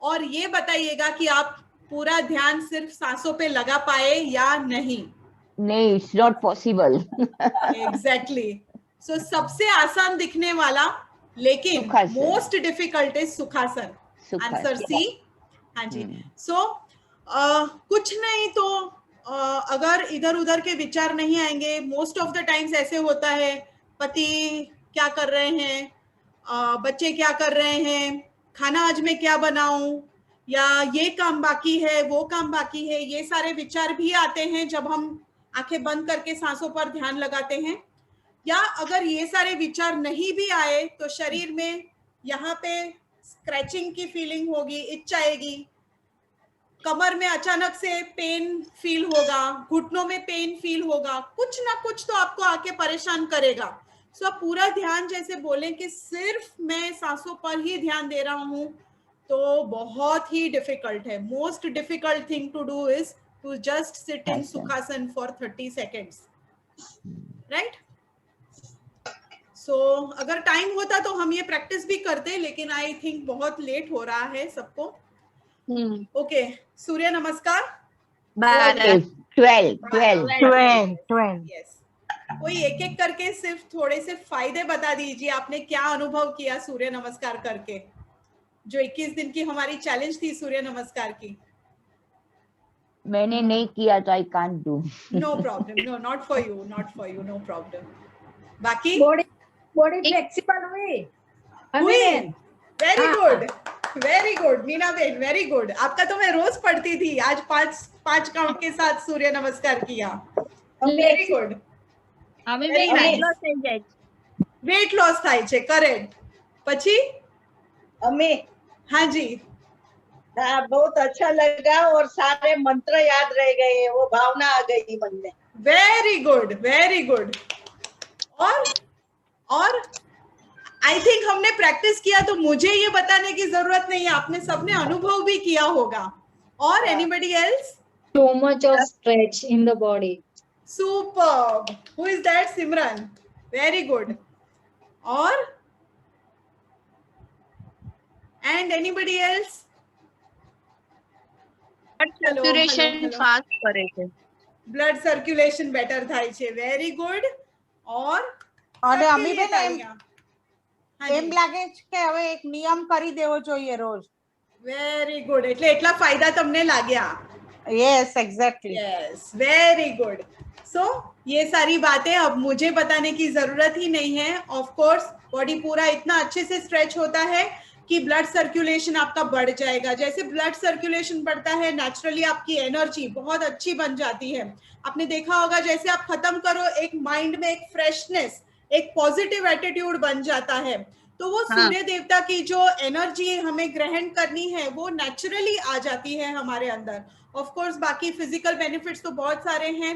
और ये बताइएगा कि आप पूरा ध्यान सिर्फ सांसों पे लगा पाए या नहीं। नहीं, it's not possible. Exactly. So सबसे आसान दिखने वाला लेकिन most difficult is Sukhasana. Answer C. हाँ जी। सो कुछ नहीं तो अगर इधर उधर के विचार नहीं आएंगे, मोस्ट ऑफ द टाइम्स ऐसे होता है, पति क्या कर रहे हैं, बच्चे क्या कर रहे हैं, खाना आज मैं क्या बनाऊं, या ये काम बाकी है, वो काम बाकी है, ये सारे विचार भी आते हैं जब हम आंखें बंद करके सांसों पर ध्यान लगाते हैं। या अगर ये सारे विचार नहीं भी आए तो शरीर में यहाँ पे स्क्रैचिंग की फीलिंग होगी, इच आएगी, कमर में अचानक से पेन फील होगा, घुटनों में पेन फील होगा, कुछ ना कुछ तो आपको आके परेशान करेगा। सो आप पूरा ध्यान जैसे बोलें कि सिर्फ मैं सांसों पर ही ध्यान दे रहा हूं, तो बहुत ही डिफिकल्ट है। Most difficult thing to do is to just sit in Sukhasana for 30 seconds, right? So अगर टाइम होता तो हम ये प्रैक्टिस भी करते, लेकिन आई थिंक बहुत लेट हो रहा है सबको। ओके, सूर्य नमस्कार। 12 यस, कोई एक एक करके सिर्फ थोड़े से फायदे बता दीजिए, आपने क्या अनुभव किया सूर्य नमस्कार करके, जो 21 दिन की हमारी चैलेंज थी सूर्य नमस्कार की। मैंने नहीं किया तो I can't do. No problem, no, not for you, not for you, no problem. बाकी बॉडी फ्लेक्सिबल हुई। Very good, very good Meena ben, very good. आपका तो मैं रोज पढ़ती थी, आज 5 काउंट के साथ सूर्य नमस्कार किया। Very good. वेट लॉस થાય છે, करेक्ट। પછી हमें हाँ जी, बहुत अच्छा लगा और सारे मंत्र याद रह गए, वो भावना आ गई मन में। Very good, very good. और आई थिंक हमने प्रैक्टिस किया तो मुझे ये बताने की जरूरत नहीं है, आपने सबने अनुभव भी किया होगा। और anybody else? Too much of stretch in the body. Superb. Who is that? Simran. Very good. और and anybody else? Circulation fast કરે છે, બ્લડ સર્ક્યુલેશન બેટર થાય છે, વેરી ગુડ। और અને અમીબેન એમ લાગે છે કે હવે એક નિયમ કરી દેવો જોઈએ રોજ। વેરી ગુડ, એટલે એટલા ફાયદા તમને लाग्या? Yes, exactly. Yes, very good. So ये सारी बातें अब मुझे बताने की जरूरत ही नहीं है। ऑफ कोर्स बॉडी पूरा इतना अच्छे से स्ट्रेच होता है कि ब्लड सर्कुलेशन आपका बढ़ जाएगा। जैसे ब्लड सर्कुलेशन बढ़ता है, नेचुरली आपकी एनर्जी बहुत अच्छी बन जाती है। आपने देखा होगा जैसे आप खत्म करो, एक माइंड में एक फ्रेशनेस, एक पॉजिटिव एटीट्यूड बन जाता है। तो वो सूर्य देवता की जो एनर्जी हमें ग्रहण करनी है वो नेचुरली आ जाती है हमारे अंदर। ऑफ कोर्स बाकी फिजिकल बेनिफिट्स तो बहुत सारे हैं।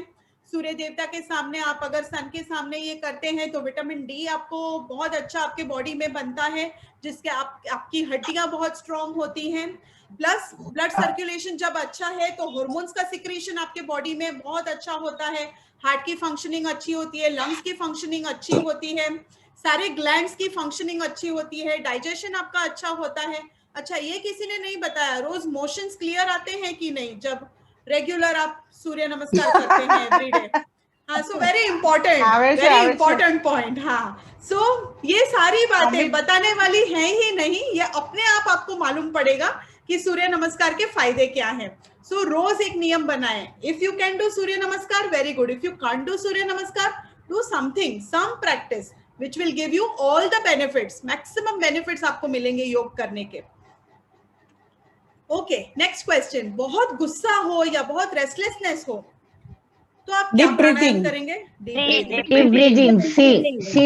सूर्य देवता के सामने आप अगर सन के सामने ये करते हैं तो विटामिन डी आपको बहुत अच्छा आपके बॉडी में बनता है, जिसके आपकी हड्डियां बहुत स्ट्रांग होती हैं। प्लस ब्लड सर्कुलेशन जब अच्छा है तो हार्मोन्स का सिक्रीशन आपके बॉडी में बहुत अच्छा होता है, हार्ट की फंक्शनिंग अच्छी होती है, लंग्स की फंक्शनिंग अच्छी होती है, सारे ग्लैंड्स की फंक्शनिंग अच्छी होती है, डाइजेशन आपका अच्छा होता है। अच्छा, ये किसी ने नहीं बताया, रोज मोशंस क्लियर आते हैं कि नहीं जब रेगुलर आप सूर्य नमस्कार करते हैं एवरीडे? हाँ, सो वेरी इंपॉर्टेंट पॉइंट। हाँ, सो ये सारी बातें बताने वाली हैं ही नहीं, ये अपने आप आपको मालूम पड़ेगा कि सूर्य नमस्कार के फायदे क्या हैं। सो रोज एक नियम बनाएं। If you can do Surya Namaskar, very good. If you can't do Surya Namaskar, do something, some practice which will give you all the benefits, maximum benefits आपको मिलेंगे योग करने के। Okay, next question. बहुत गुस्सा हो या बहुत रेस्टलेसनेस हो तो आप क्या प्राणायाम करेंगे? Deep breathing. C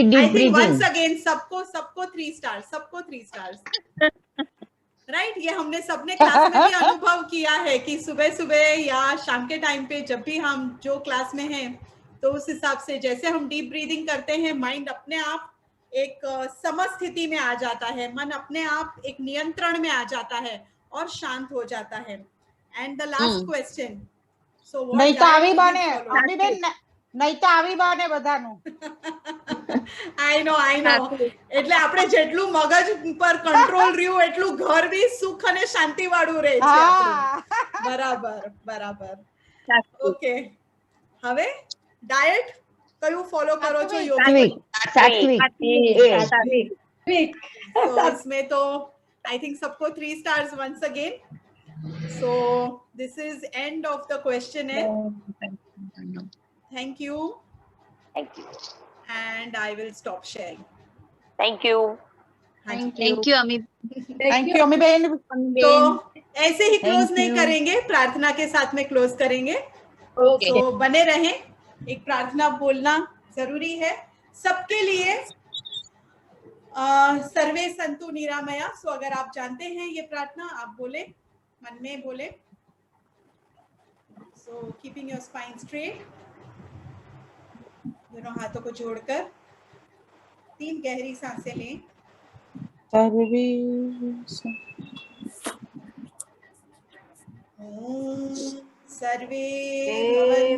deep breathing. Once again सबको 3 स्टार्स, सबको 3 स्टार्स। राइट, ये हमने सबने क्लास में भी अनुभव किया है कि सुबह सुबह या शाम के टाइम पे जब भी हम जो क्लास में हैं तो उस हिसाब से जैसे हम डीप ब्रीदिंग करते हैं, माइंड अपने आप एक समस्थिति में आ जाता है, मन अपने आप एक नियंत्रण में आ जाता है और शांत हो जाता है। एंड द लास्ट क्वेश्चन, सो नहीं तो આવી બને અમીબેન, નહીં તો આવી બને બધાનું। આઈ નો એટલે આપણે જેટલું મગજ પર કંટ્રોલ રહ્યું એટલું ઘર બી સુખ અને શાંતિ વાળું રહે છે આપણું। બરાબર। ઓકે, હવે डाइट कयु फॉलो करो छो? सात्विक। तो इसमें तो आई थिंक सबको 3 stars once again. So this is end of the question है। Thank you and I will stop sharing. Thank you Ami ben. तो ऐसे ही क्लोज नहीं करेंगे, प्रार्थना के साथ में क्लोज करेंगे। तो बने रहें, एक प्रार्थना बोलना जरूरी है सबके लिए। सर्वे संतु निरामया। सो अगर आप जानते हैं ये प्रार्थना, आप बोले, मन में बोले। So keeping your spine straight, दोनों हाथों को जोड़कर 3 गहरी सांसें लें। सर्वे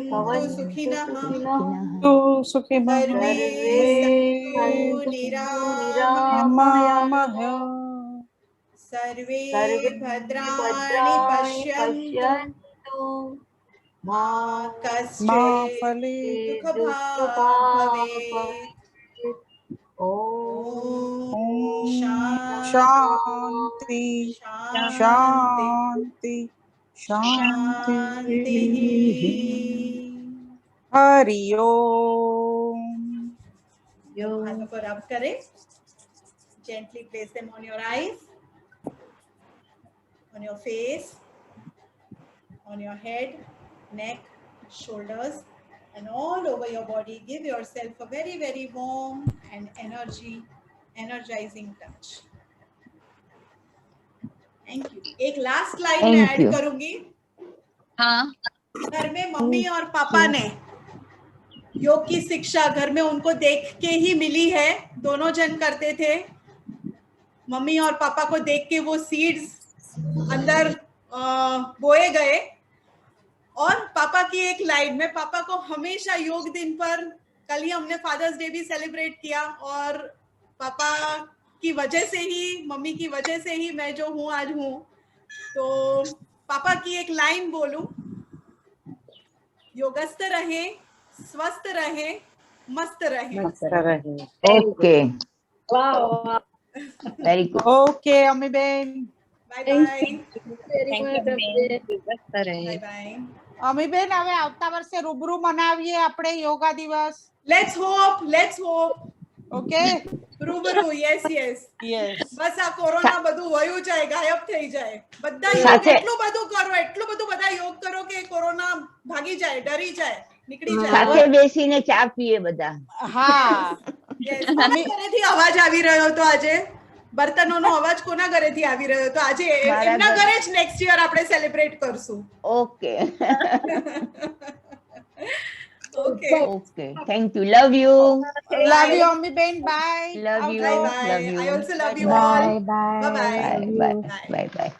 भवन्तु सुखिनः, सर्वे सन्तु निरामयाः, सर्वे भद्राणि पश्यन्तु, मा कश्चित् दुःखभाग् भवेत्। ओम शांति शांति शांति। हरि ओम। हाथों को रब करें। Gently place them on your eyes, on your face, on your head, neck, shoulders, and all over your body. Give yourself a very, very warm and energizing touch. Thank you. एक लास्ट लाइन में add करूंगी। हाँ। घर में mummy और पापा ने योग की शिक्षा घर में उनको देख के ही मिली है। दोनों जन करते थे। मम्मी और पापा को देख के वो सीड्स अंदर बोए गए। और पापा की एक लाइन में, पापा को हमेशा योग दिन पर, कल ही हमने फादर्स डे भी सेलिब्रेट किया, और पापा की वजह से ही, मम्मी की वजह से ही मैं जो हूँ आज हूँ। तो पापा की एक लाइन बोलूं, योगस्थ रहे, स्वस्थ रहे, मस्त रहे। Okay, very good. Okay Ami ben, bye bye. Bye bye. Amiben હવે આવતા વર્ષે રૂબરૂ મનાવીએ આપણે યોગા દિવસ. લેટ્સ હોપ ઓકે, રૂબરૂ. યસ બસ આ કોરોના બધું વયું જાય, ગાયબ થઈ જાય. બધા યોગ એટલું બધું બધા યોગ કરો કે કોરોના ભાગી જાય, ડરી જાય, નીકળી જાય. સાથે બેસીને ચા પીએ બધા. હા યસ. ઘરેથી અવાજ આવી રહ્યો હતો આજે. બર્તનોનો અવાજ કોના ઘરેથી આવી રહ્યો હતો આજે? એમના ઘરે જ નેક્સ્ટ યર આપણે સેલિબ્રેટ કરશું. Okay okay okay, thank you, love you Ammi ben, bye. Love you, I also love you all. Bye bye bye by.